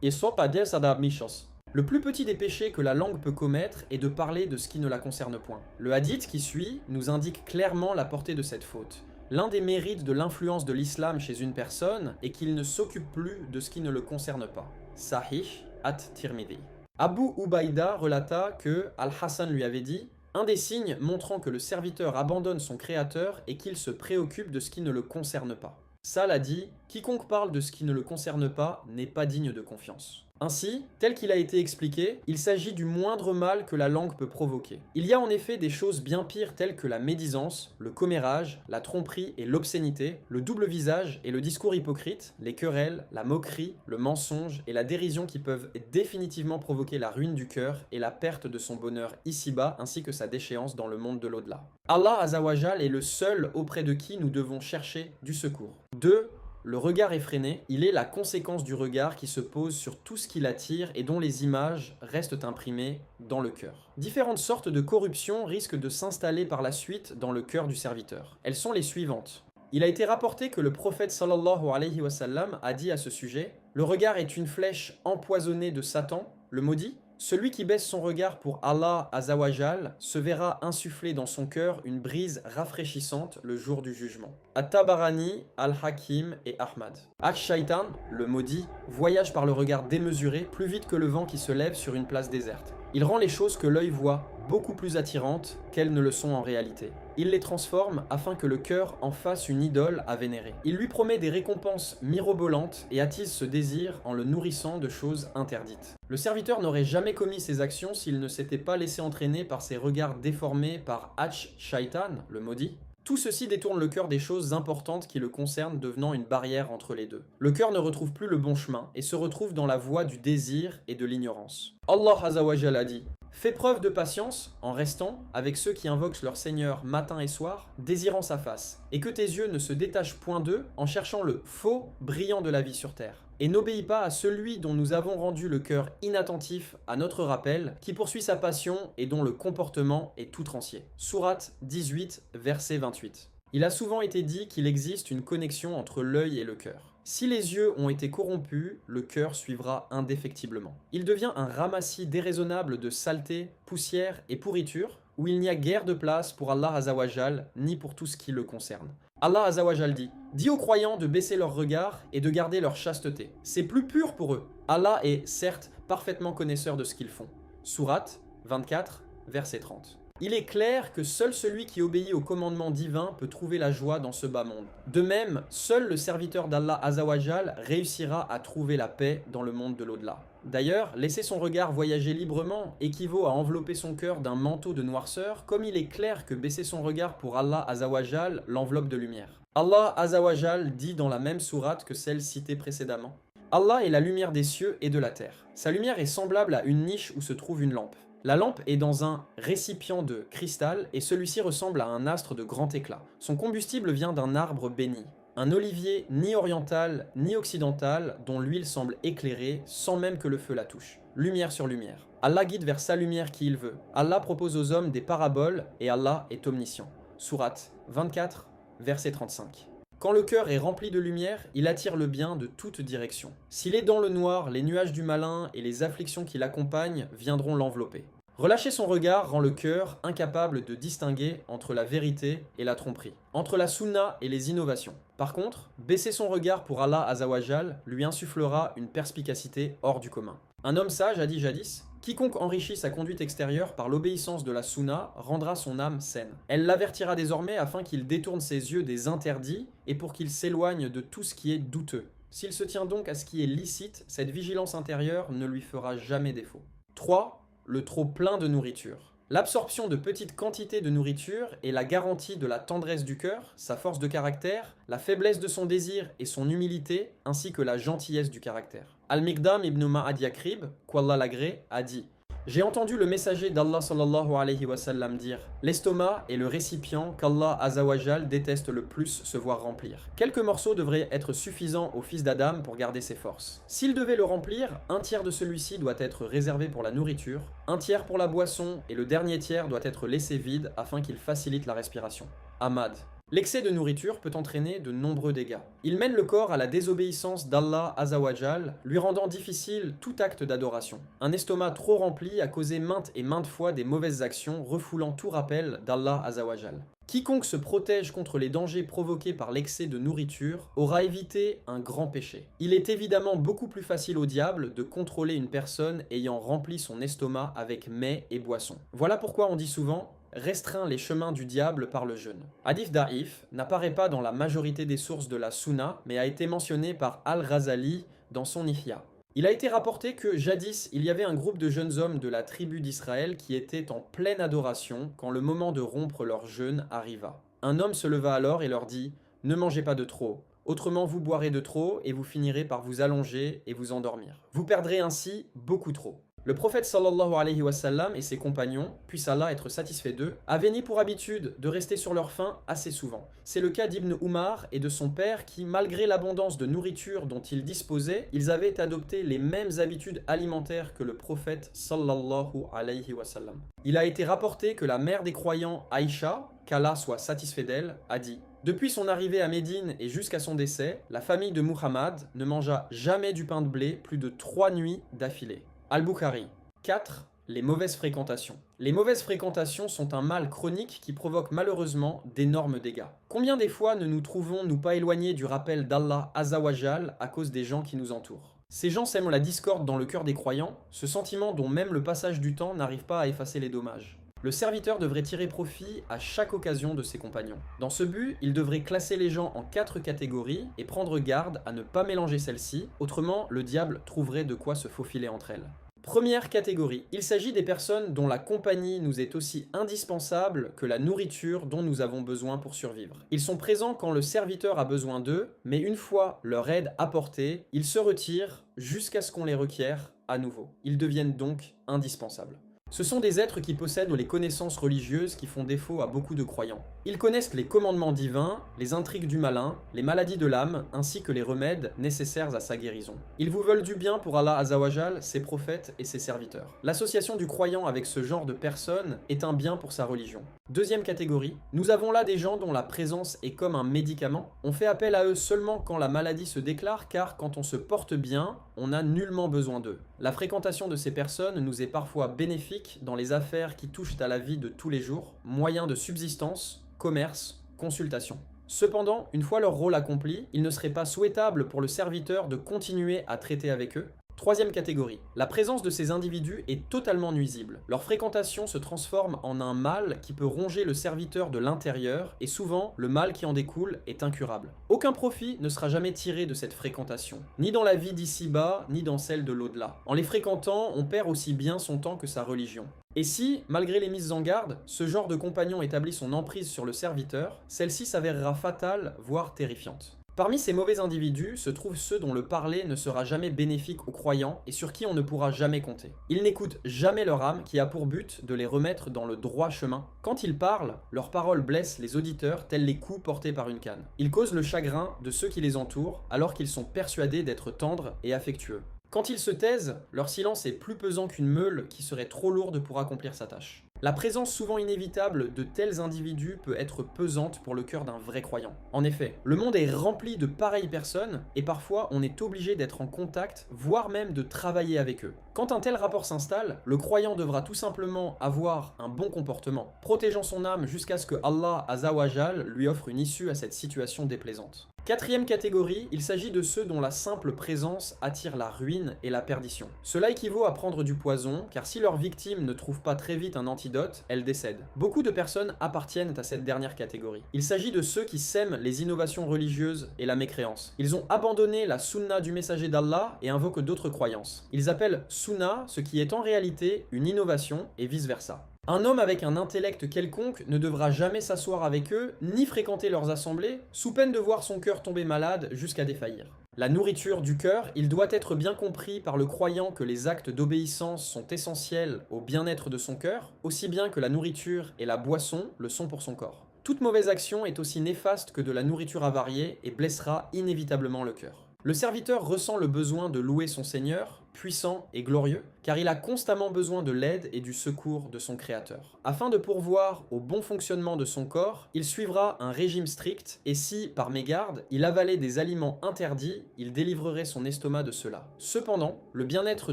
Et soit pas dire ça michos. Le plus petit des péchés que la langue peut commettre est de parler de ce qui ne la concerne point. Le hadith qui suit nous indique clairement la portée de cette faute. L'un des mérites de l'influence de l'islam chez une personne est qu'il ne s'occupe plus de ce qui ne le concerne pas. Sahih at-Tirmidhi. Abu Ubaïda relata que Al-Hassan lui avait dit « Un des signes montrant que le serviteur abandonne son créateur est qu'il se préoccupe de ce qui ne le concerne pas. » Sal a dit « Quiconque parle de ce qui ne le concerne pas n'est pas digne de confiance. » Ainsi, tel qu'il a été expliqué, il s'agit du moindre mal que la langue peut provoquer. Il y a en effet des choses bien pires telles que la médisance, le commérage, la tromperie et l'obscénité, le double visage et le discours hypocrite, les querelles, la moquerie, le mensonge et la dérision qui peuvent définitivement provoquer la ruine du cœur et la perte de son bonheur ici-bas ainsi que sa déchéance dans le monde de l'au-delà. Allah Azawajal est le seul auprès de qui nous devons chercher du secours. 2. Le regard effréné, il est la conséquence du regard qui se pose sur tout ce qui l'attire et dont les images restent imprimées dans le cœur. Différentes sortes de corruption risquent de s'installer par la suite dans le cœur du serviteur. Elles sont les suivantes. Il a été rapporté que le prophète sallallahu alayhi wa sallam a dit à ce sujet « Le regard est une flèche empoisonnée de Satan, le maudit. Celui qui baisse son regard pour Allah Azawajal se verra insuffler dans son cœur une brise rafraîchissante le jour du jugement. » At-Tabarani, Al-Hakim et Ahmad. Ash-Shaitan, le maudit, voyage par le regard démesuré plus vite que le vent qui se lève sur une place déserte. Il rend les choses que l'œil voit beaucoup plus attirantes qu'elles ne le sont en réalité. Il les transforme afin que le cœur en fasse une idole à vénérer. Il lui promet des récompenses mirobolantes et attise ce désir en le nourrissant de choses interdites. Le serviteur n'aurait jamais commis ces actions s'il ne s'était pas laissé entraîner par ses regards déformés par Ash-Shaitan, le maudit. Tout ceci détourne le cœur des choses importantes qui le concernent, devenant une barrière entre les deux. Le cœur ne retrouve plus le bon chemin et se retrouve dans la voie du désir et de l'ignorance. Allah Azawajal a dit « Fais preuve de patience en restant avec ceux qui invoquent leur Seigneur matin et soir, désirant sa face, et que tes yeux ne se détachent point d'eux en cherchant le faux brillant de la vie sur terre. Et n'obéis pas à celui dont nous avons rendu le cœur inattentif à notre rappel, qui poursuit sa passion et dont le comportement est outrancier. » Sourate 18, verset 28. Il a souvent été dit qu'il existe une connexion entre l'œil et le cœur. Si les yeux ont été corrompus, le cœur suivra indéfectiblement. Il devient un ramassis déraisonnable de saleté, poussière et pourriture, où il n'y a guère de place pour Allah Azawajal, ni pour tout ce qui le concerne. Allah Azawajal dit « Dis aux croyants de baisser leur regard et de garder leur chasteté. C'est plus pur pour eux. Allah est, certes, parfaitement connaisseur de ce qu'ils font. » Sourate 24, verset 30. Il est clair que seul celui qui obéit au commandement divin peut trouver la joie dans ce bas monde. De même, seul le serviteur d'Allah Azawajal réussira à trouver la paix dans le monde de l'au-delà. D'ailleurs, laisser son regard voyager librement équivaut à envelopper son cœur d'un manteau de noirceur, comme il est clair que baisser son regard pour Allah Azawajal l'enveloppe de lumière. Allah Azawajal dit dans la même sourate que celle citée précédemment. Allah est la lumière des cieux et de la terre. Sa lumière est semblable à une niche où se trouve une lampe. La lampe est dans un récipient de cristal et celui-ci ressemble à un astre de grand éclat. Son combustible vient d'un arbre béni, un olivier ni oriental ni occidental dont l'huile semble éclairer sans même que le feu la touche. Lumière sur lumière. Allah guide vers sa lumière qui il veut. Allah propose aux hommes des paraboles et Allah est omniscient. Sourate 24, verset 35. Quand le cœur est rempli de lumière, il attire le bien de toute direction. S'il est dans le noir, les nuages du malin et les afflictions qui l'accompagnent viendront l'envelopper. Relâcher son regard rend le cœur incapable de distinguer entre la vérité et la tromperie, entre la sunna et les innovations. Par contre, baisser son regard pour Allah Azawajal lui insufflera une perspicacité hors du commun. Un homme sage a dit jadis « Quiconque enrichit sa conduite extérieure par l'obéissance de la sunna rendra son âme saine. Elle l'avertira désormais afin qu'il détourne ses yeux des interdits et pour qu'il s'éloigne de tout ce qui est douteux. S'il se tient donc à ce qui est licite, cette vigilance intérieure ne lui fera jamais défaut. » 3. Le trop plein de nourriture. L'absorption de petites quantités de nourriture est la garantie de la tendresse du cœur, sa force de caractère, la faiblesse de son désir et son humilité, ainsi que la gentillesse du caractère. Al-Miqdam ibn Ma'ad Yakrib, qu'Allah l'agrée, a dit « J'ai entendu le messager d'Allah sallallahu alayhi wa sallam dire: l'estomac est le récipient qu'Allah azawajal déteste le plus se voir remplir. Quelques morceaux devraient être suffisants au fils d'Adam pour garder ses forces. S'il devait le remplir, un tiers de celui-ci doit être réservé pour la nourriture, un tiers pour la boisson et le dernier tiers doit être laissé vide afin qu'il facilite la respiration. Ahmad. L'excès de nourriture peut entraîner de nombreux dégâts. Il mène le corps à la désobéissance d'Allah azawajal, lui rendant difficile tout acte d'adoration. Un estomac trop rempli a causé maintes et maintes fois des mauvaises actions, refoulant tout rappel d'Allah azawajal. Quiconque se protège contre les dangers provoqués par l'excès de nourriture aura évité un grand péché. Il est évidemment beaucoup plus facile au diable de contrôler une personne ayant rempli son estomac avec mets et boissons. Voilà pourquoi on dit souvent: restreint les chemins du diable par le jeûne. Hadith da'if n'apparaît pas dans la majorité des sources de la Sunna, mais a été mentionné par Al-Ghazali dans son Ihya. Il a été rapporté que jadis, il y avait un groupe de jeunes hommes de la tribu d'Israël qui étaient en pleine adoration quand le moment de rompre leur jeûne arriva. Un homme se leva alors et leur dit: ne mangez pas de trop, autrement vous boirez de trop et vous finirez par vous allonger et vous endormir. Vous perdrez ainsi beaucoup trop. Le prophète sallallahu alayhi wa sallam et ses compagnons, puisse Allah être satisfait d'eux, avaient ni pour habitude de rester sur leur faim assez souvent. C'est le cas d'Ibn Umar et de son père qui, malgré l'abondance de nourriture dont ils disposaient, ils avaient adopté les mêmes habitudes alimentaires que le prophète sallallahu alayhi wa sallam. Il a été rapporté que la mère des croyants, Aïcha, qu'Allah soit satisfait d'elle, a dit: depuis son arrivée à Médine et jusqu'à son décès, la famille de Muhammad ne mangea jamais du pain de blé plus de 3 nuits d'affilée. Al-Bukhari. 4. Les mauvaises fréquentations. Les mauvaises fréquentations sont un mal chronique qui provoque malheureusement d'énormes dégâts. Combien des fois ne nous trouvons-nous pas éloignés du rappel d'Allah azawajal à cause des gens qui nous entourent? Ces gens sèment la discorde dans le cœur des croyants, ce sentiment dont même le passage du temps n'arrive pas à effacer les dommages. Le serviteur devrait tirer profit à chaque occasion de ses compagnons. Dans ce but, il devrait classer les gens en 4 catégories et prendre garde à ne pas mélanger celles-ci, autrement le diable trouverait de quoi se faufiler entre elles. Première catégorie, il s'agit des personnes dont la compagnie nous est aussi indispensable que la nourriture dont nous avons besoin pour survivre. Ils sont présents quand le serviteur a besoin d'eux, mais une fois leur aide apportée, ils se retirent jusqu'à ce qu'on les requiert à nouveau. Ils deviennent donc indispensables. Ce sont des êtres qui possèdent les connaissances religieuses qui font défaut à beaucoup de croyants. Ils connaissent les commandements divins, les intrigues du malin, les maladies de l'âme, ainsi que les remèdes nécessaires à sa guérison. Ils vous veulent du bien pour Allah azawajal, ses prophètes et ses serviteurs. L'association du croyant avec ce genre de personnes est un bien pour sa religion. Deuxième catégorie, nous avons là des gens dont la présence est comme un médicament. On fait appel à eux seulement quand la maladie se déclare, car quand on se porte bien, on n'a nullement besoin d'eux. La fréquentation de ces personnes nous est parfois bénéfique dans les affaires qui touchent à la vie de tous les jours, moyens de subsistance, commerce, consultation. Cependant, une fois leur rôle accompli, il ne serait pas souhaitable pour le serviteur de continuer à traiter avec eux. Troisième catégorie, la présence de ces individus est totalement nuisible. Leur fréquentation se transforme en un mal qui peut ronger le serviteur de l'intérieur et souvent, le mal qui en découle est incurable. Aucun profit ne sera jamais tiré de cette fréquentation, ni dans la vie d'ici-bas, ni dans celle de l'au-delà. En les fréquentant, on perd aussi bien son temps que sa religion. Et si, malgré les mises en garde, ce genre de compagnon établit son emprise sur le serviteur, celle-ci s'avérera fatale, voire terrifiante. Parmi ces mauvais individus se trouvent ceux dont le parler ne sera jamais bénéfique aux croyants et sur qui on ne pourra jamais compter. Ils n'écoutent jamais leur âme qui a pour but de les remettre dans le droit chemin. Quand ils parlent, leurs paroles blessent les auditeurs tels les coups portés par une canne. Ils causent le chagrin de ceux qui les entourent alors qu'ils sont persuadés d'être tendres et affectueux. Quand ils se taisent, leur silence est plus pesant qu'une meule qui serait trop lourde pour accomplir sa tâche. La présence souvent inévitable de tels individus peut être pesante pour le cœur d'un vrai croyant. En effet, le monde est rempli de pareilles personnes et parfois on est obligé d'être en contact, voire même de travailler avec eux. Quand un tel rapport s'installe, le croyant devra tout simplement avoir un bon comportement, protégeant son âme jusqu'à ce que Allah azawajal lui offre une issue à cette situation déplaisante. Quatrième catégorie, il s'agit de ceux dont la simple présence attire la ruine et la perdition. Cela équivaut à prendre du poison, car si leur victime ne trouve pas très vite un antidote, elle décède. Beaucoup de personnes appartiennent à cette dernière catégorie. Il s'agit de ceux qui sèment les innovations religieuses et la mécréance. Ils ont abandonné la sunna du messager d'Allah et invoquent d'autres croyances. Ils appellent sunna ce qui est en réalité une innovation et vice-versa. Un homme avec un intellect quelconque ne devra jamais s'asseoir avec eux, ni fréquenter leurs assemblées, sous peine de voir son cœur tomber malade jusqu'à défaillir. La nourriture du cœur, il doit être bien compris par le croyant que les actes d'obéissance sont essentiels au bien-être de son cœur, aussi bien que la nourriture et la boisson le sont pour son corps. Toute mauvaise action est aussi néfaste que de la nourriture avariée et blessera inévitablement le cœur. Le serviteur ressent le besoin de louer son Seigneur, puissant et glorieux, car il a constamment besoin de l'aide et du secours de son Créateur. Afin de pourvoir au bon fonctionnement de son corps, il suivra un régime strict, et si, par mégarde, il avalait des aliments interdits, il délivrerait son estomac de cela. Cependant, le bien-être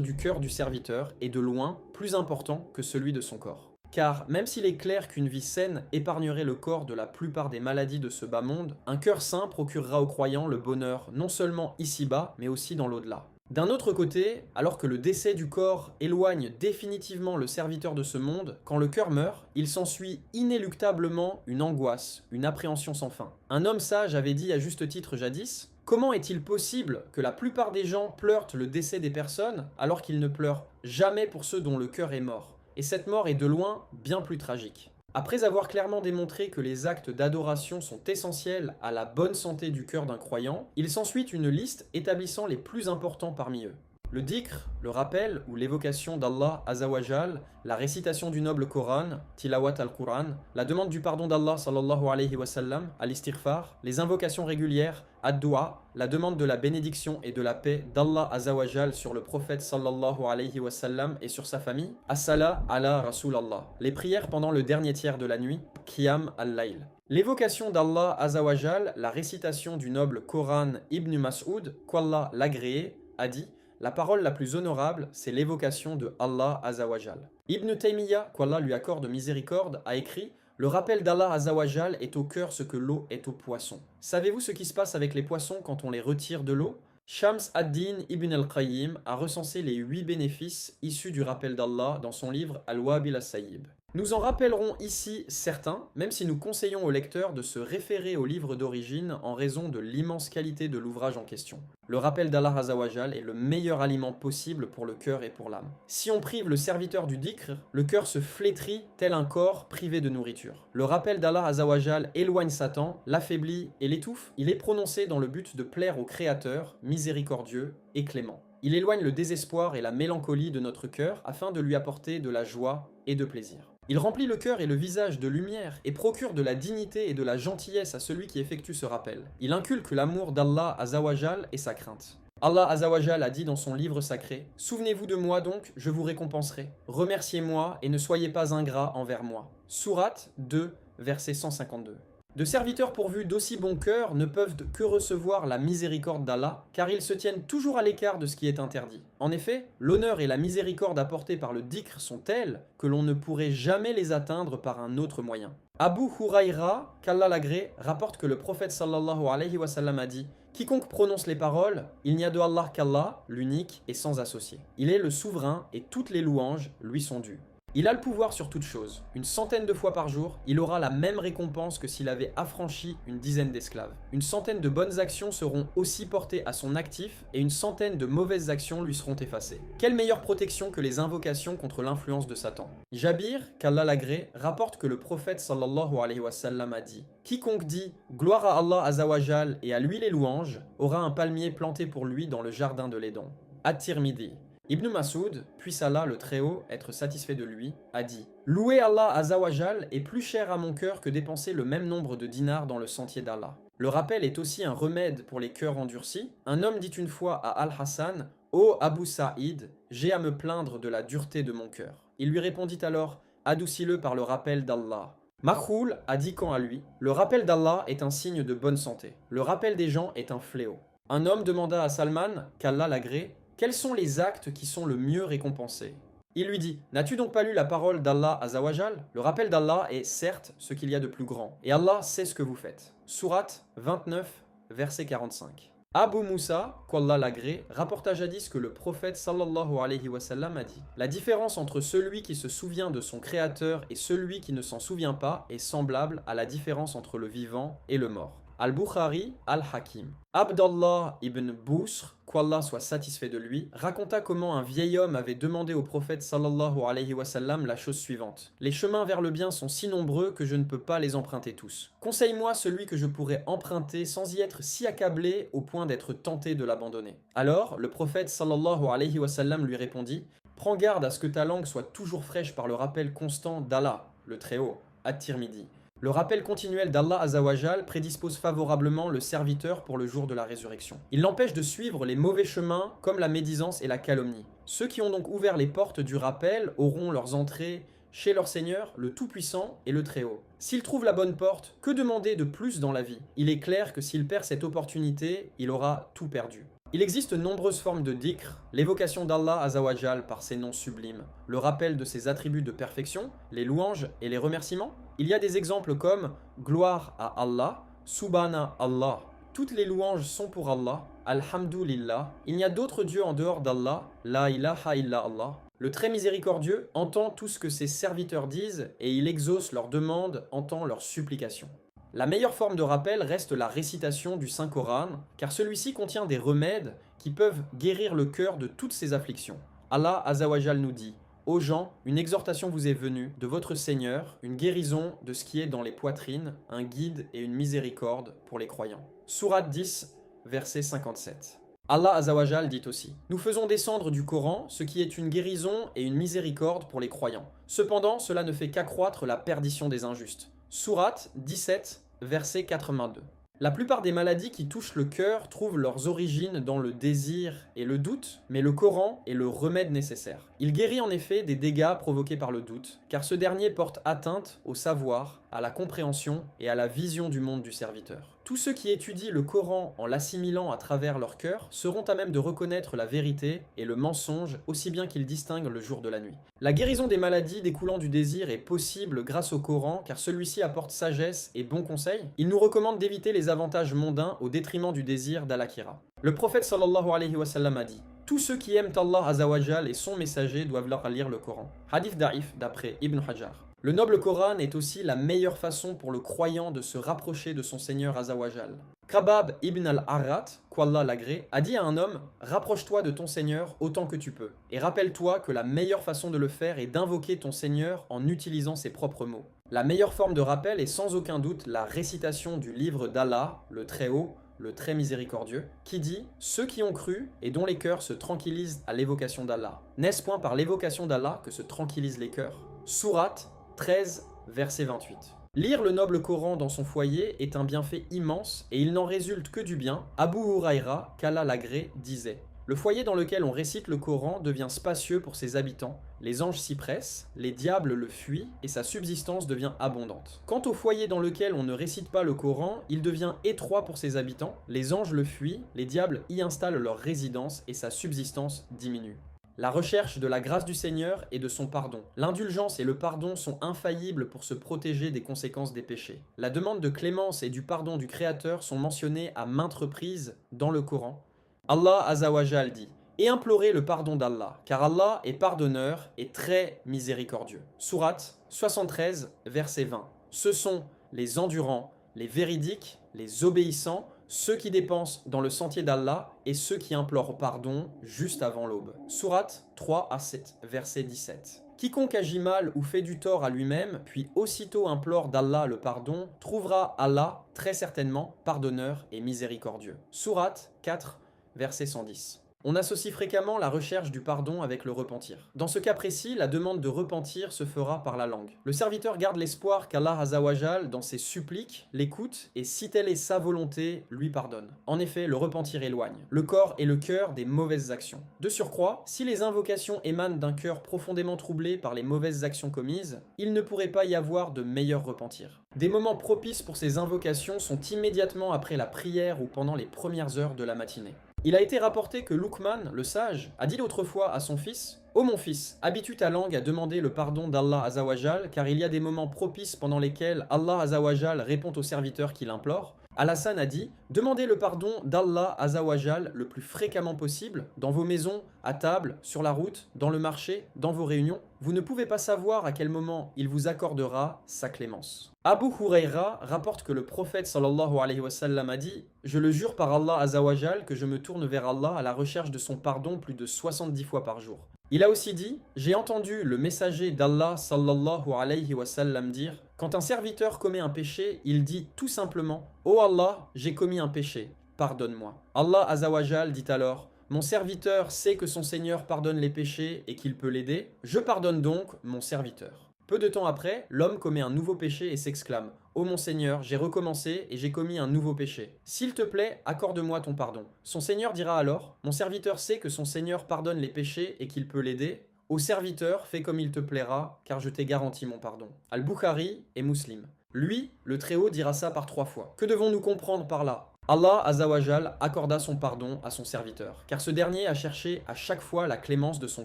du cœur du serviteur est de loin plus important que celui de son corps. Car même s'il est clair qu'une vie saine épargnerait le corps de la plupart des maladies de ce bas monde, un cœur sain procurera aux croyants le bonheur non seulement ici-bas, mais aussi dans l'au-delà. D'un autre côté, alors que le décès du corps éloigne définitivement le serviteur de ce monde, quand le cœur meurt, il s'ensuit inéluctablement une angoisse, une appréhension sans fin. Un homme sage avait dit à juste titre jadis: « Comment est-il possible que la plupart des gens pleurent le décès des personnes alors qu'ils ne pleurent jamais pour ceux dont le cœur est mort ? Et cette mort est de loin bien plus tragique. » Après avoir clairement démontré que les actes d'adoration sont essentiels à la bonne santé du cœur d'un croyant, il s'ensuit une liste établissant les plus importants parmi eux. Le dhikr, le rappel ou l'évocation d'Allah Azawajal, la récitation du noble Coran, Tilawat al-Quran, la demande du pardon d'Allah sallallahu alayhi wa sallam, al-istighfar, les invocations régulières, ad-dua, la demande de la bénédiction et de la paix d'Allah Azawajal sur le prophète sallallahu alayhi wa sallam et sur sa famille, as-sala ala rasulallah, les prières pendant le dernier tiers de la nuit, qiyam al-layl. L'évocation d'Allah Azawajal, la récitation du noble Coran Ibn Mas'ud, qu'Allah l'agréé, a dit: la parole la plus honorable, c'est l'évocation de Allah Azawajal. Ibn Taymiyyah, qu'Allah lui accorde miséricorde, a écrit: le rappel d'Allah Azawajal est au cœur ce que l'eau est au poisson. Savez-vous ce qui se passe avec les poissons quand on les retire de l'eau? Shams ad-Din ibn al-Qayyim a recensé les 8 bénéfices issus du rappel d'Allah dans son livre Al-Wabil as-Sayyib. Nous en rappellerons ici certains, même si nous conseillons au lecteur de se référer au livre d'origine en raison de l'immense qualité de l'ouvrage en question. Le rappel d'Allah Azawajal est le meilleur aliment possible pour le cœur et pour l'âme. Si on prive le serviteur du dhikr, le cœur se flétrit tel un corps privé de nourriture. Le rappel d'Allah Azawajal éloigne Satan, l'affaiblit et l'étouffe. Il est prononcé dans le but de plaire au Créateur, miséricordieux et clément. Il éloigne le désespoir et la mélancolie de notre cœur afin de lui apporter de la joie et de plaisir. Il remplit le cœur et le visage de lumière et procure de la dignité et de la gentillesse à celui qui effectue ce rappel. Il inculque l'amour d'Allah Azawajal et sa crainte. Allah Azawajal a dit dans son livre sacré: « Souvenez-vous de moi donc, je vous récompenserai. Remerciez-moi et ne soyez pas ingrats envers moi. » Sourate 2, verset 152. De serviteurs pourvus d'aussi bon cœur ne peuvent que recevoir la miséricorde d'Allah, car ils se tiennent toujours à l'écart de ce qui est interdit. En effet, l'honneur et la miséricorde apportés par le dhikr sont tels que l'on ne pourrait jamais les atteindre par un autre moyen. Abu Huraïra, qu'Allah l'agrée, rapporte que le prophète sallallahu alayhi wa sallam a dit: « Quiconque prononce les paroles, il n'y a de Allah qu'Allah, l'unique et sans associé. Il est le souverain et toutes les louanges lui sont dues. » Il a le pouvoir sur toute chose. Une centaine de fois par jour, il aura la même récompense que s'il avait affranchi une dizaine d'esclaves. Une centaine de bonnes actions seront aussi portées à son actif et une centaine de mauvaises actions lui seront effacées. Quelle meilleure protection que les invocations contre l'influence de Satan. Jabir, qu'Allah l'agrée, rapporte que le prophète sallallahu alayhi wa sallam a dit: « Quiconque dit « Gloire à Allah Azawajal et à lui les louanges » aura un palmier planté pour lui dans le jardin de l'Éden. At-Tirmidhi. Ibn Mas'ud, puisse Allah le Très-Haut être satisfait de lui, a dit: « Louer Allah Azawajal est plus cher à mon cœur que dépenser le même nombre de dinars dans le sentier d'Allah. » Le rappel est aussi un remède pour les cœurs endurcis. Un homme dit une fois à Al-Hassan: « Ô Abu Saïd, j'ai à me plaindre de la dureté de mon cœur. » Il lui répondit alors: « Adoucis-le par le rappel d'Allah. » Makhoul a dit quant à lui: « Le rappel d'Allah est un signe de bonne santé. Le rappel des gens est un fléau. » Un homme demanda à Salman, qu'Allah l'agrée, quels sont les actes qui sont le mieux récompensés? Il lui dit: « N'as-tu donc pas lu la parole d'Allah Azawajal? Le rappel d'Allah est certes ce qu'il y a de plus grand, et Allah sait ce que vous faites. » Sourate 29, verset 45. Abu Moussa, qu'Allah l'agrée, rapporta jadis que le prophète sallallahu alayhi wa sallam a dit: « La différence entre celui qui se souvient de son créateur et celui qui ne s'en souvient pas est semblable à la différence entre le vivant et le mort. » Al-Bukhari, Al-Hakim. Abdallah ibn Busr, qu'Allah soit satisfait de lui, raconta comment un vieil homme avait demandé au prophète sallallahu alayhi wa sallam la chose suivante. Les chemins vers le bien sont si nombreux que je ne peux pas les emprunter tous. Conseille-moi celui que je pourrais emprunter sans y être si accablé au point d'être tenté de l'abandonner. Alors, le prophète sallallahu alayhi wa sallam lui répondit: Prends garde à ce que ta langue soit toujours fraîche par le rappel constant d'Allah, le Très-Haut, At-Tirmidhi. Le rappel continuel d'Allah Azawajal prédispose favorablement le serviteur pour le jour de la résurrection. Il l'empêche de suivre les mauvais chemins comme la médisance et la calomnie. Ceux qui ont donc ouvert les portes du rappel auront leurs entrées chez leur Seigneur, le Tout-Puissant et le Très-Haut. S'il trouve la bonne porte, que demander de plus dans la vie? Il est clair que s'il perd cette opportunité, il aura tout perdu. Il existe nombreuses formes de dhikr, l'évocation d'Allah Azawajal par ses noms sublimes, le rappel de ses attributs de perfection, les louanges et les remerciements. Il y a des exemples comme gloire à Allah, Subhana Allah. Toutes les louanges sont pour Allah, Alhamdulillah. Il n'y a d'autres dieux en dehors d'Allah, La ilaha illa Allah. Le très miséricordieux entend tout ce que ses serviteurs disent et il exauce leurs demandes, entend leurs supplications. La meilleure forme de rappel reste la récitation du Saint-Coran, car celui-ci contient des remèdes qui peuvent guérir le cœur de toutes ses afflictions. Allah Azawajal nous dit: Ô gens, une exhortation vous est venue de votre Seigneur, une guérison de ce qui est dans les poitrines, un guide et une miséricorde pour les croyants. Sourate 10, verset 57. Allah Azawajal dit aussi: Nous faisons descendre du Coran ce qui est une guérison et une miséricorde pour les croyants. Cependant, cela ne fait qu'accroître la perdition des injustes. Sourate 17, verset 82. La plupart des maladies qui touchent le cœur trouvent leurs origines dans le désir et le doute, mais le Coran est le remède nécessaire. Il guérit en effet des dégâts provoqués par le doute, car ce dernier porte atteinte au savoir, à la compréhension et à la vision du monde du serviteur. Tous ceux qui étudient le Coran en l'assimilant à travers leur cœur seront à même de reconnaître la vérité et le mensonge aussi bien qu'ils distinguent le jour de la nuit. La guérison des maladies découlant du désir est possible grâce au Coran car celui-ci apporte sagesse et bons conseils. Il nous recommande d'éviter les avantages mondains au détriment du désir d'Al-Akhira. Le prophète sallallahu alayhi wa sallam a dit: Tous ceux qui aiment Allah Azawajal et son messager doivent leur lire le Coran. Hadith da'if d'après Ibn Hajar. Le noble Coran est aussi la meilleure façon pour le croyant de se rapprocher de son Seigneur Azawajal. Khabab ibn al-Arrat, qu'Allah l'agrée, a dit à un homme: Rapproche-toi de ton Seigneur autant que tu peux, et rappelle-toi que la meilleure façon de le faire est d'invoquer ton Seigneur en utilisant ses propres mots. La meilleure forme de rappel est sans aucun doute la récitation du livre d'Allah, le Très-Haut, le très miséricordieux, qui dit: Ceux qui ont cru et dont les cœurs se tranquillisent à l'évocation d'Allah. N'est-ce point par l'évocation d'Allah que se tranquillisent les cœurs? Sourate 13, verset 28. Lire le noble Coran dans son foyer est un bienfait immense et il n'en résulte que du bien. Abu Huraïra, qu'Allah l'agrée, disait: Le foyer dans lequel on récite le Coran devient spacieux pour ses habitants, les anges s'y pressent, les diables le fuient et sa subsistance devient abondante. Quant au foyer dans lequel on ne récite pas le Coran, il devient étroit pour ses habitants, les anges le fuient, les diables y installent leur résidence et sa subsistance diminue. La recherche de la grâce du Seigneur et de son pardon. L'indulgence et le pardon sont infaillibles pour se protéger des conséquences des péchés. La demande de clémence et du pardon du Créateur sont mentionnées à maintes reprises dans le Coran. Allah Azawajal dit: Et implorez le pardon d'Allah, car Allah est pardonneur et très miséricordieux. Sourate 73, verset 20. Ce sont les endurants, les véridiques, les obéissants, ceux qui dépensent dans le sentier d'Allah et ceux qui implorent pardon juste avant l'aube. Sourate 3 à 7, verset 17. Quiconque agit mal ou fait du tort à lui-même, puis aussitôt implore d'Allah le pardon, trouvera Allah très certainement pardonneur et miséricordieux. Sourate 4, verset 110. On associe fréquemment la recherche du pardon avec le repentir. Dans ce cas précis, la demande de repentir se fera par la langue. Le serviteur garde l'espoir qu'Allah Azawajal, dans ses suppliques, l'écoute et si telle est sa volonté, lui pardonne. En effet, le repentir éloigne le corps et le cœur des mauvaises actions. De surcroît, si les invocations émanent d'un cœur profondément troublé par les mauvaises actions commises, il ne pourrait pas y avoir de meilleur repentir. Des moments propices pour ces invocations sont immédiatement après la prière ou pendant les premières heures de la matinée. Il a été rapporté que Luqman, le sage, a dit l'autre fois à son fils: Ô mon fils, habitue ta langue à demander le pardon d'Allah Azawajal, car il y a des moments propices pendant lesquels Allah Azawajal répond aux serviteurs qui l'implorent. Al-Hassan a dit « Demandez le pardon d'Allah Azawajal le plus fréquemment possible, dans vos maisons, à table, sur la route, dans le marché, dans vos réunions. Vous ne pouvez pas savoir à quel moment il vous accordera sa clémence. » Abu Huraira rapporte que le prophète sallallahu alayhi wa sallam a dit « Je le jure par Allah Azawajal que je me tourne vers Allah à la recherche de son pardon plus de 70 fois par jour. » Il a aussi dit « J'ai entendu le messager d'Allah sallallahu alayhi wa sallam dire « Quand un serviteur commet un péché, il dit tout simplement « Oh Allah, j'ai commis un péché, pardonne-moi. » Allah Azawajal dit alors « Mon serviteur sait que son Seigneur pardonne les péchés et qu'il peut l'aider, je pardonne donc mon serviteur. » Peu de temps après, l'homme commet un nouveau péché et s'exclame « Ô mon Seigneur, j'ai recommencé et j'ai commis un nouveau péché. S'il te plaît, accorde-moi ton pardon. » Son Seigneur dira alors « Mon serviteur sait que son Seigneur pardonne les péchés et qu'il peut l'aider. Au serviteur, fais comme il te plaira, car je t'ai garanti mon pardon. » Al-Bukhari et Muslim. Lui, le Très-Haut, dira ça par 3 fois. Que devons-nous comprendre par là ? Allah Azawajal accorda son pardon à son serviteur, car ce dernier a cherché à chaque fois la clémence de son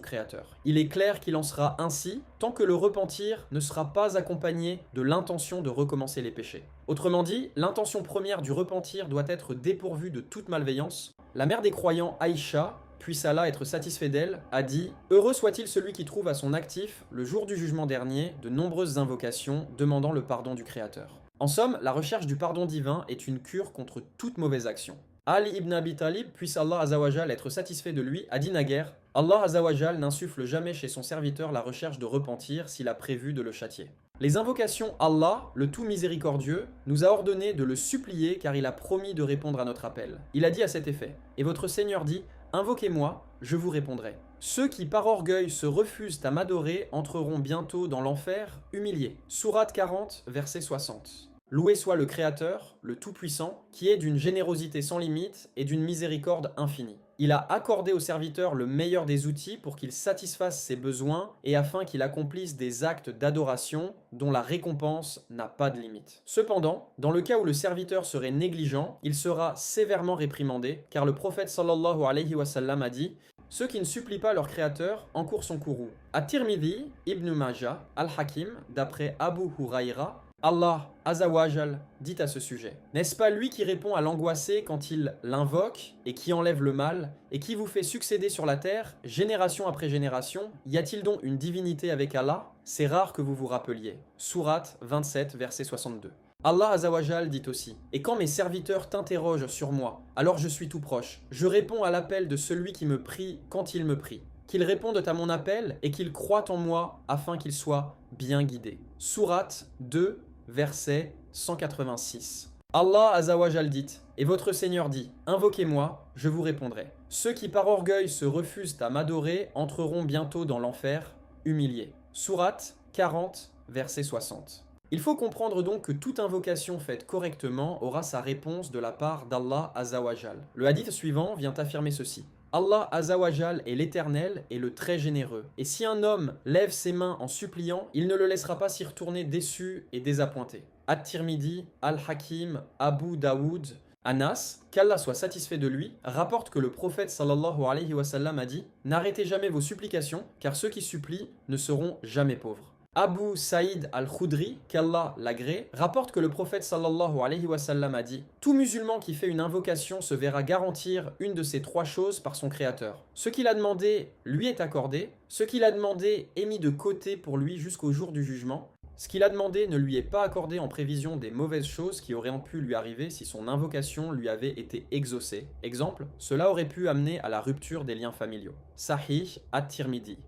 Créateur. Il est clair qu'il en sera ainsi tant que le repentir ne sera pas accompagné de l'intention de recommencer les péchés. Autrement dit, l'intention première du repentir doit être dépourvue de toute malveillance. La mère des croyants, Aïcha, puisse Allah être satisfait d'elle, a dit « Heureux soit-il celui qui trouve à son actif, le jour du jugement dernier, de nombreuses invocations demandant le pardon du Créateur. » En somme, la recherche du pardon divin est une cure contre toute mauvaise action. Ali ibn Abi Talib, puisse Allah Azawajal être satisfait de lui, a dit naguère « Allah Azawajal n'insuffle jamais chez son serviteur la recherche de repentir s'il a prévu de le châtier. » Les invocations Allah, le tout miséricordieux, nous a ordonné de le supplier car il a promis de répondre à notre appel. Il a dit à cet effet « Et votre Seigneur dit « Invoquez-moi, je vous répondrai. » Ceux qui par orgueil se refusent à m'adorer entreront bientôt dans l'enfer, humiliés. Sourate 40, verset 60. Loué soit le Créateur, le Tout-Puissant, qui est d'une générosité sans limite et d'une miséricorde infinie. Il a accordé au serviteur le meilleur des outils pour qu'il satisfasse ses besoins et afin qu'il accomplisse des actes d'adoration dont la récompense n'a pas de limite. Cependant, dans le cas où le serviteur serait négligent, il sera sévèrement réprimandé, car le prophète sallallahu alayhi wa sallam a dit « Ceux qui ne supplient pas leur Créateur encourent son courroux. » At-Tirmidhi, Ibn Majah, Al-Hakim, d'après Abu Huraira, Allah Azawajal dit à ce sujet « N'est-ce pas lui qui répond à l'angoissé quand il l'invoque et qui enlève le mal et qui vous fait succéder sur la terre, génération après génération? Y a-t-il donc une divinité avec Allah? C'est rare que vous vous rappeliez. » Sourate 27, verset 62. Allah Azawajal dit aussi « Et quand mes serviteurs t'interrogent sur moi, alors je suis tout proche. Je réponds à l'appel de celui qui me prie quand il me prie. Qu'ils répondent à mon appel et qu'ils croient en moi afin qu'ils soient bien guidés. » Sourate 2, verset 186. Allah Azawajal dit « Et votre Seigneur dit « Invoquez-moi, je vous répondrai. » Ceux qui par orgueil se refusent à m'adorer entreront bientôt dans l'enfer, humiliés. Sourate 40, verset 60. Il faut comprendre donc que toute invocation faite correctement aura sa réponse de la part d'Allah Azawajal. Le hadith suivant vient affirmer ceci. Allah Azawajal est l'Éternel et le très généreux. Et si un homme lève ses mains en suppliant, il ne le laissera pas s'y retourner déçu et désappointé. At-Tirmidhi, Al-Hakim, Abu Daoud, Anas, qu'Allah soit satisfait de lui, rapporte que le prophète sallallahu alayhi wa sallam a dit « N'arrêtez jamais vos supplications, car ceux qui supplient ne seront jamais pauvres. » Abu Saïd al-Khudri, qu'Allah l'agrée, rapporte que le prophète sallallahu alayhi wa sallam a dit « Tout musulman qui fait une invocation se verra garantir une de ces 3 choses par son Créateur. Ce qu'il a demandé lui est accordé, ce qu'il a demandé est mis de côté pour lui jusqu'au jour du jugement, ce qu'il a demandé ne lui est pas accordé en prévision des mauvaises choses qui auraient pu lui arriver si son invocation lui avait été exaucée. Exemple, cela aurait pu amener à la rupture des liens familiaux. Sahih at-Tirmidhi.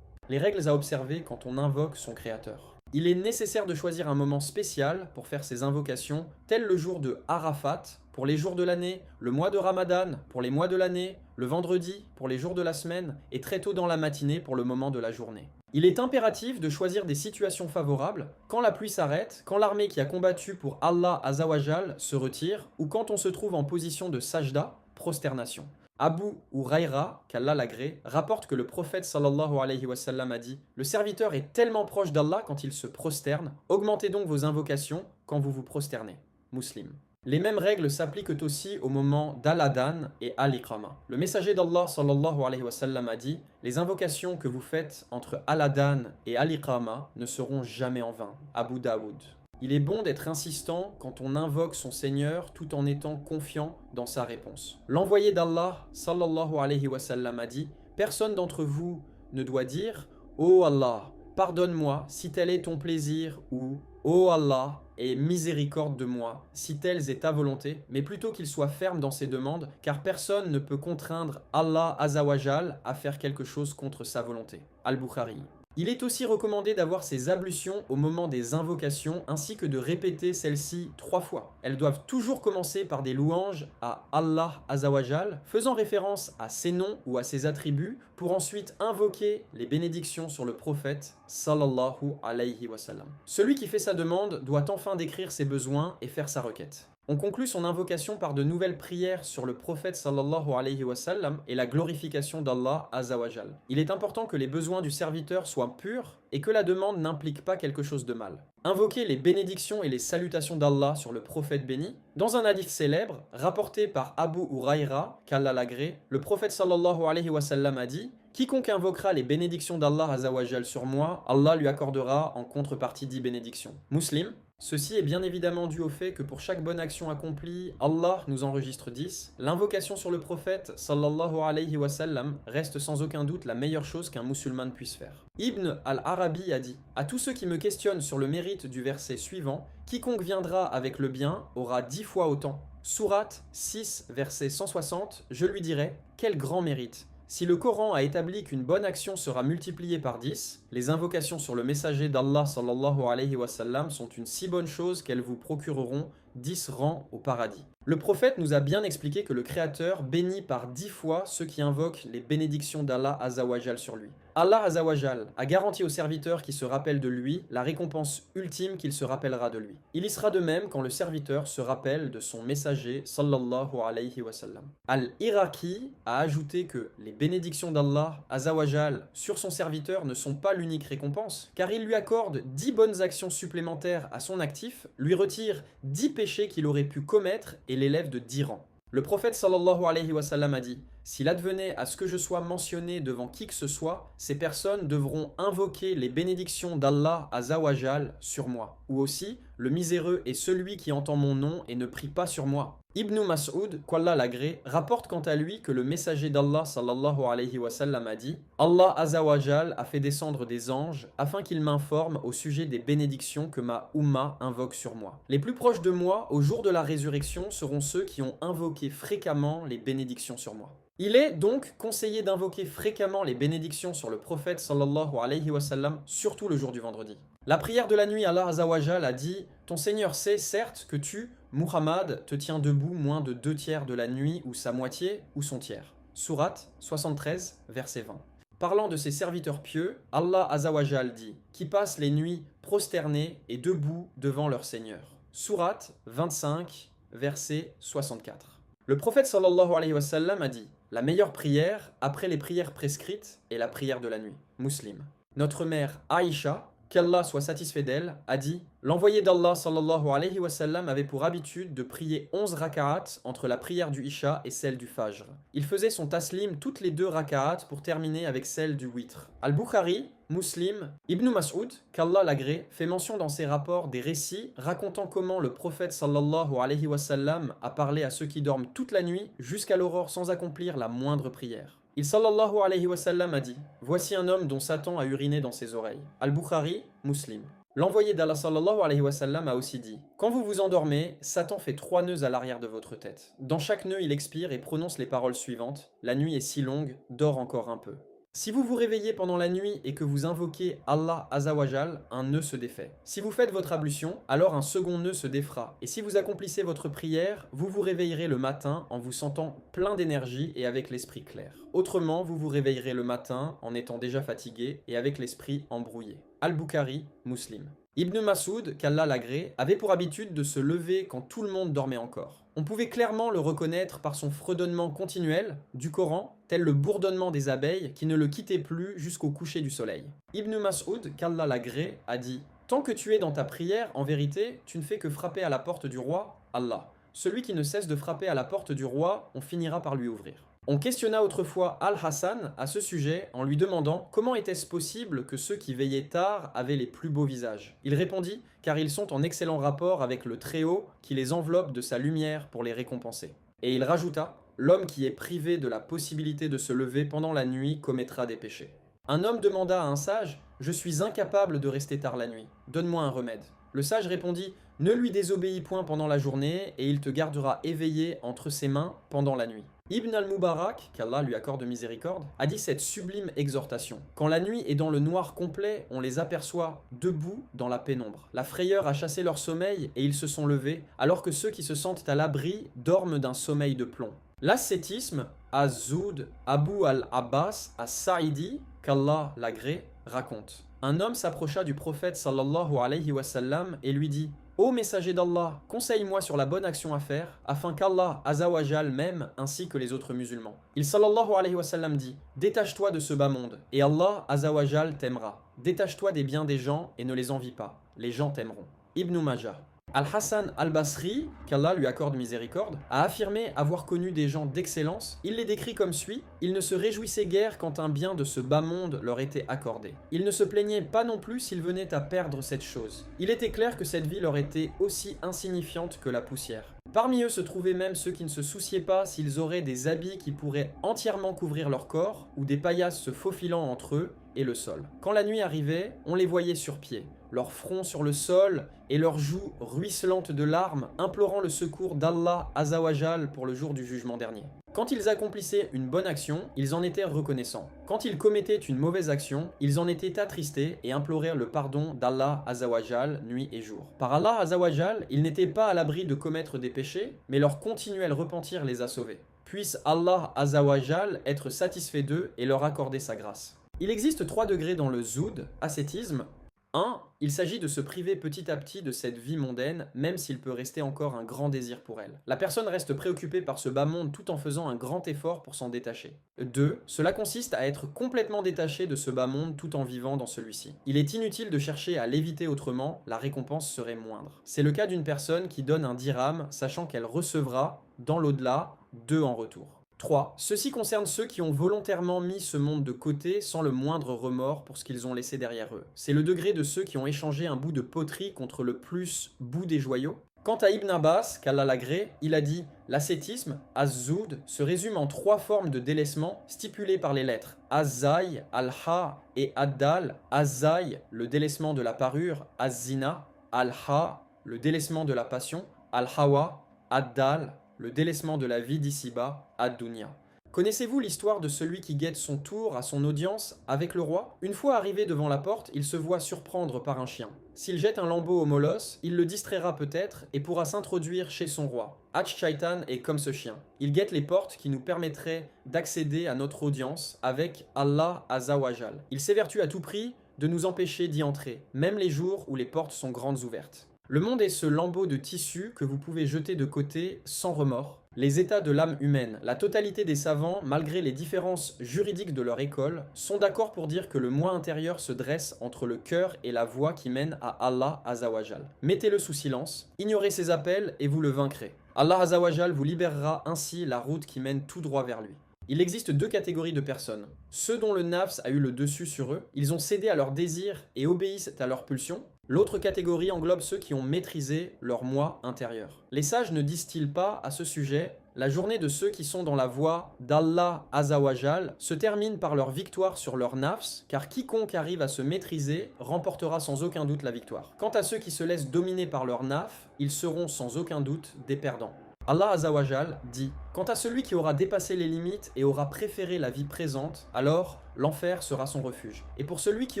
Les règles à observer quand on invoque son Créateur. Il est nécessaire de choisir un moment spécial pour faire ces invocations, tel le jour de Arafat, pour les jours de l'année, le mois de Ramadan, pour les mois de l'année, le vendredi, pour les jours de la semaine, et très tôt dans la matinée pour le moment de la journée. Il est impératif de choisir des situations favorables, quand la pluie s'arrête, quand l'armée qui a combattu pour Allah Azawajal se retire, ou quand on se trouve en position de sajda, prosternation. Abu Huraira, qu'Allah l'agrée, rapporte que le prophète sallallahu alayhi wa sallam a dit « Le serviteur est tellement proche d'Allah quand il se prosterne, augmentez donc vos invocations quand vous vous prosternez. » Muslim. Les mêmes règles s'appliquent aussi au moment d'Al-Adhan et Al-Iqama. Le messager d'Allah sallallahu alayhi wa sallam a dit « Les invocations que vous faites entre Al-Adhan et Al-Iqama ne seront jamais en vain. » Abu Daoud. Il est bon d'être insistant quand on invoque son Seigneur tout en étant confiant dans sa réponse. L'envoyé d'Allah, sallallahu alayhi wa sallam, a dit « Personne d'entre vous ne doit dire « Ô Allah, pardonne-moi si tel est ton plaisir » ou « Ô Allah, aie miséricorde de moi si telle est ta volonté », mais plutôt qu'il soit ferme dans ses demandes, car personne ne peut contraindre Allah Azawajal à faire quelque chose contre sa volonté. Al-Bukhari. Il est aussi recommandé d'avoir ses ablutions au moment des invocations ainsi que de répéter celles-ci 3 fois. Elles doivent toujours commencer par des louanges à Allah Azawajal, faisant référence à ses noms ou à ses attributs, pour ensuite invoquer les bénédictions sur le prophète sallallahu alayhi wa sallam. Celui qui fait sa demande doit enfin décrire ses besoins et faire sa requête. On conclut son invocation par de nouvelles prières sur le prophète sallallahu alayhi wa sallam et la glorification d'Allah azawajal. Il est important que les besoins du serviteur soient purs et que la demande n'implique pas quelque chose de mal. Invoquer les bénédictions et les salutations d'Allah sur le prophète béni. Dans un hadith célèbre, rapporté par Abu Huraira, qu'Allah l'agrée, le prophète sallallahu alayhi wa sallam a dit « Quiconque invoquera les bénédictions d'Allah azawajal sur moi, Allah lui accordera en contrepartie 10 bénédictions. » Muslim. Ceci est bien évidemment dû au fait que pour chaque bonne action accomplie, Allah nous enregistre 10. L'invocation sur le prophète sallallahu alayhi wa sallam reste sans aucun doute la meilleure chose qu'un musulman puisse faire. Ibn al-Arabi a dit « À tous ceux qui me questionnent sur le mérite du verset suivant, quiconque viendra avec le bien aura 10 fois autant. » Sourate 6, verset 160, je lui dirai « Quel grand mérite !» Si le Coran a établi qu'une bonne action sera multipliée par 10, les invocations sur le messager d'Allah sallallahu alayhi wa sallam sont une si bonne chose qu'elles vous procureront 10 rangs au paradis. Le prophète nous a bien expliqué que le Créateur bénit par 10 fois ceux qui invoquent les bénédictions d'Allah azawajal sur lui. Allah azawajal a garanti au serviteur qui se rappelle de lui la récompense ultime qu'il se rappellera de lui. Il y sera de même quand le serviteur se rappelle de son messager sallallahu alayhi wa sallam. Al-Iraqi a ajouté que les bénédictions d'Allah azawajal sur son serviteur ne sont pas l'unique récompense, car il lui accorde 10 bonnes actions supplémentaires à son actif, lui retire 10 péchés qu'il aurait pu commettre et l'élève de 10 rangs. Le prophète sallallahu alayhi wa sallam a dit « S'il advenait à ce que je sois mentionné devant qui que ce soit, ces personnes devront invoquer les bénédictions d'Allah azawajal sur moi. Ou aussi, le miséreux est celui qui entend mon nom et ne prie pas sur moi. » Ibn Mas'ud, qu'Allah l'agrée, rapporte quant à lui que le messager d'Allah sallallahu alayhi wa sallam a dit « Allah azawajal a fait descendre des anges afin qu'ils m'informent au sujet des bénédictions que ma Ummah invoque sur moi. Les plus proches de moi au jour de la résurrection seront ceux qui ont invoqué fréquemment les bénédictions sur moi. » Il est donc conseillé d'invoquer fréquemment les bénédictions sur le prophète sallallahu alayhi wa sallam, surtout le jour du vendredi. La prière de la nuit, Allah azawajal a dit « Ton Seigneur sait certes que tu, Muhammad, te tiens debout moins de 2 tiers de la nuit ou sa moitié ou son tiers. » Sourate 73, verset 20. Parlant de ses serviteurs pieux, Allah azawajal dit « Qui passent les nuits prosternés et debout devant leur Seigneur. » Sourate 25, verset 64. Le prophète sallallahu alayhi wa sallam a dit « La meilleure prière, après les prières prescrites, est la prière de la nuit. » Muslim. Notre mère Aïcha, qu'Allah soit satisfait d'elle, a dit « L'envoyé d'Allah sallallahu alayhi wa sallam avait pour habitude de prier 11 raka'at entre la prière du Isha et celle du Fajr. Il faisait son taslim toutes les 2 raka'at pour terminer avec celle du Witr. » Al-Bukhari, Muslim, Ibn Mas'ud, qu'Allah l'agrée, fait mention dans ses rapports des récits racontant comment le prophète sallallahu alayhi wa sallam a parlé à ceux qui dorment toute la nuit jusqu'à l'aurore sans accomplir la moindre prière. Il sallallahu alayhi wa sallam a dit « Voici un homme dont Satan a uriné dans ses oreilles. » Al-Bukhari, Muslim. L'envoyé d'Allah sallallahu alayhi wa sallam a aussi dit « Quand vous vous endormez, Satan fait 3 nœuds à l'arrière de votre tête. Dans chaque nœud, il expire et prononce les paroles suivantes « La nuit est si longue, dors encore un peu. » Si vous vous réveillez pendant la nuit et que vous invoquez Allah azawajal, un nœud se défait. Si vous faites votre ablution, alors un second nœud se défera. Et si vous accomplissez votre prière, vous vous réveillerez le matin en vous sentant plein d'énergie et avec l'esprit clair. Autrement, vous vous réveillerez le matin en étant déjà fatigué et avec l'esprit embrouillé. Al-Bukhari, Muslim. Ibn Mas'ud, qu'Allah l'agrée, avait pour habitude de se lever quand tout le monde dormait encore. On pouvait clairement le reconnaître par son fredonnement continuel du Coran, tel le bourdonnement des abeilles qui ne le quittait plus jusqu'au coucher du soleil. Ibn Mas'ud, qu'Allah l'agrée, a dit « Tant que tu es dans ta prière, en vérité, tu ne fais que frapper à la porte du roi, Allah. Celui qui ne cesse de frapper à la porte du roi, on finira par lui ouvrir. » On questionna autrefois Al-Hassan à ce sujet en lui demandant comment était-ce possible que ceux qui veillaient tard avaient les plus beaux visages. Il répondit car ils sont en excellent rapport avec le Très-Haut qui les enveloppe de sa lumière pour les récompenser. Et il rajouta, l'homme qui est privé de la possibilité de se lever pendant la nuit commettra des péchés. Un homme demanda à un sage, je suis incapable de rester tard la nuit, donne-moi un remède. Le sage répondit, ne lui désobéis point pendant la journée et il te gardera éveillé entre ses mains pendant la nuit. Ibn al-Mubarak, qu'Allah lui accorde miséricorde, a dit cette sublime exhortation. Quand la nuit est dans le noir complet, on les aperçoit debout dans la pénombre. La frayeur a chassé leur sommeil et ils se sont levés, alors que ceux qui se sentent à l'abri dorment d'un sommeil de plomb. L'ascétisme, Az-Zoud, Abu al-Abbas, as-Sa'idi, qu'Allah l'agrée, raconte. Un homme s'approcha du prophète sallallahu alayhi wa sallam et lui dit « Ô messager d'Allah, conseille-moi sur la bonne action à faire, afin qu'Allah azawajal m'aime ainsi que les autres musulmans. » Il sallallahu alayhi wa sallam dit « Détache-toi de ce bas monde, et Allah azawajal t'aimera. Détache-toi des biens des gens et ne les envie pas. Les gens t'aimeront. » Ibn Majah. Al-Hassan al-Basri, qu'Allah lui accorde miséricorde, a affirmé avoir connu des gens d'excellence. Il les décrit comme suit. Ils ne se réjouissaient guère quand un bien de ce bas monde leur était accordé. Ils ne se plaignaient pas non plus s'ils venaient à perdre cette chose. Il était clair que cette vie leur était aussi insignifiante que la poussière. Parmi eux se trouvaient même ceux qui ne se souciaient pas s'ils auraient des habits qui pourraient entièrement couvrir leur corps, ou des paillasses se faufilant entre eux et le sol. Quand la nuit arrivait, on les voyait sur pied, leur front sur le sol et leurs joues ruisselantes de larmes, implorant le secours d'Allah Azawajal pour le jour du jugement dernier. Quand ils accomplissaient une bonne action, ils en étaient reconnaissants. Quand ils commettaient une mauvaise action, ils en étaient attristés et imploraient le pardon d'Allah Azawajal nuit et jour. Par Allah Azawajal, ils n'étaient pas à l'abri de commettre des péchés, mais leur continuel repentir les a sauvés. Puisse Allah Azawajal être satisfait d'eux et leur accorder sa grâce. Il existe 3 degrés dans le zoud, ascétisme. 1. Il s'agit de se priver petit à petit de cette vie mondaine, même s'il peut rester encore un grand désir pour elle. La personne reste préoccupée par ce bas monde tout en faisant un grand effort pour s'en détacher. 2. Cela consiste à être complètement détaché de ce bas monde tout en vivant dans celui-ci. Il est inutile de chercher à l'éviter autrement, la récompense serait moindre. C'est le cas d'une personne qui donne un dirham, sachant qu'elle recevra, dans l'au-delà, 2 en retour. 3. Ceci concerne ceux qui ont volontairement mis ce monde de côté sans le moindre remords pour ce qu'ils ont laissé derrière eux. C'est le degré de ceux qui ont échangé un bout de poterie contre le plus bout des joyaux. Quant à Ibn Abbas, qu'Allah l'agrée, il a dit « L'ascétisme, Az-Zoud, se résume en 3 formes de délaissement stipulées par les lettres Az-Zay, Al-Ha et Ad-Dal. Az-Zay, le délaissement de la parure, Az-Zina, Al-Ha, le délaissement de la passion, Al-Hawa, Ad-Dal, le délaissement de la vie d'ici-bas, ad-dunya. Connaissez-vous l'histoire de celui qui guette son tour à son audience avec le roi? Une fois arrivé devant la porte, il se voit surprendre par un chien. S'il jette un lambeau au molosse, il le distraira peut-être et pourra s'introduire chez son roi. Hajj-Shaitan est comme ce chien. Il guette les portes qui nous permettraient d'accéder à notre audience avec Allah Azawajal. Il s'évertue à tout prix de nous empêcher d'y entrer, même les jours où les portes sont grandes ouvertes. Le monde est ce lambeau de tissu que vous pouvez jeter de côté sans remords. Les états de l'âme humaine, la totalité des savants, malgré les différences juridiques de leur école, sont d'accord pour dire que le moi intérieur se dresse entre le cœur et la voie qui mène à Allah Azawajal. Mettez-le sous silence, ignorez ses appels et vous le vaincrez. Allah Azawajal vous libérera ainsi la route qui mène tout droit vers lui. Il existe 2 catégories de personnes. Ceux dont le nafs a eu le dessus sur eux, ils ont cédé à leurs désirs et obéissent à leurs pulsions. L'autre catégorie englobe ceux qui ont maîtrisé leur moi intérieur. Les sages ne disent-ils pas à ce sujet « La journée de ceux qui sont dans la voie d'Allah Azawajal se termine par leur victoire sur leur nafs, car quiconque arrive à se maîtriser remportera sans aucun doute la victoire. Quant à ceux qui se laissent dominer par leur nafs, ils seront sans aucun doute des perdants. » Allah Azawajal dit « Quant à celui qui aura dépassé les limites et aura préféré la vie présente, alors l'enfer sera son refuge. Et pour celui qui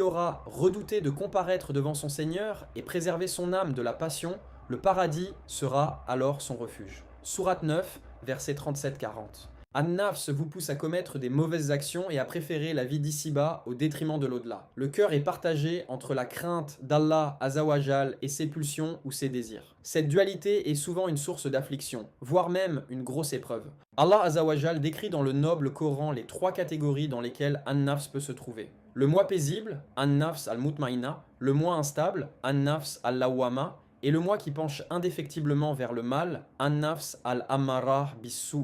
aura redouté de comparaître devant son Seigneur et préserver son âme de la passion, le paradis sera alors son refuge. » Sourate 9, versets 37-40. An-Nafs vous pousse à commettre des mauvaises actions et à préférer la vie d'ici-bas au détriment de l'au-delà. Le cœur est partagé entre la crainte d'Allah Azawajal et ses pulsions ou ses désirs. Cette dualité est souvent une source d'affliction, voire même une grosse épreuve. Allah Azawajal décrit dans le noble Coran les 3 catégories dans lesquelles An-Nafs peut se trouver. Le moi paisible, An-Nafs al-Mutmaïna, le moi instable, An-Nafs al-Lawwama, et le moi qui penche indéfectiblement vers le mal, An-Nafs al-Ammara bis-Su.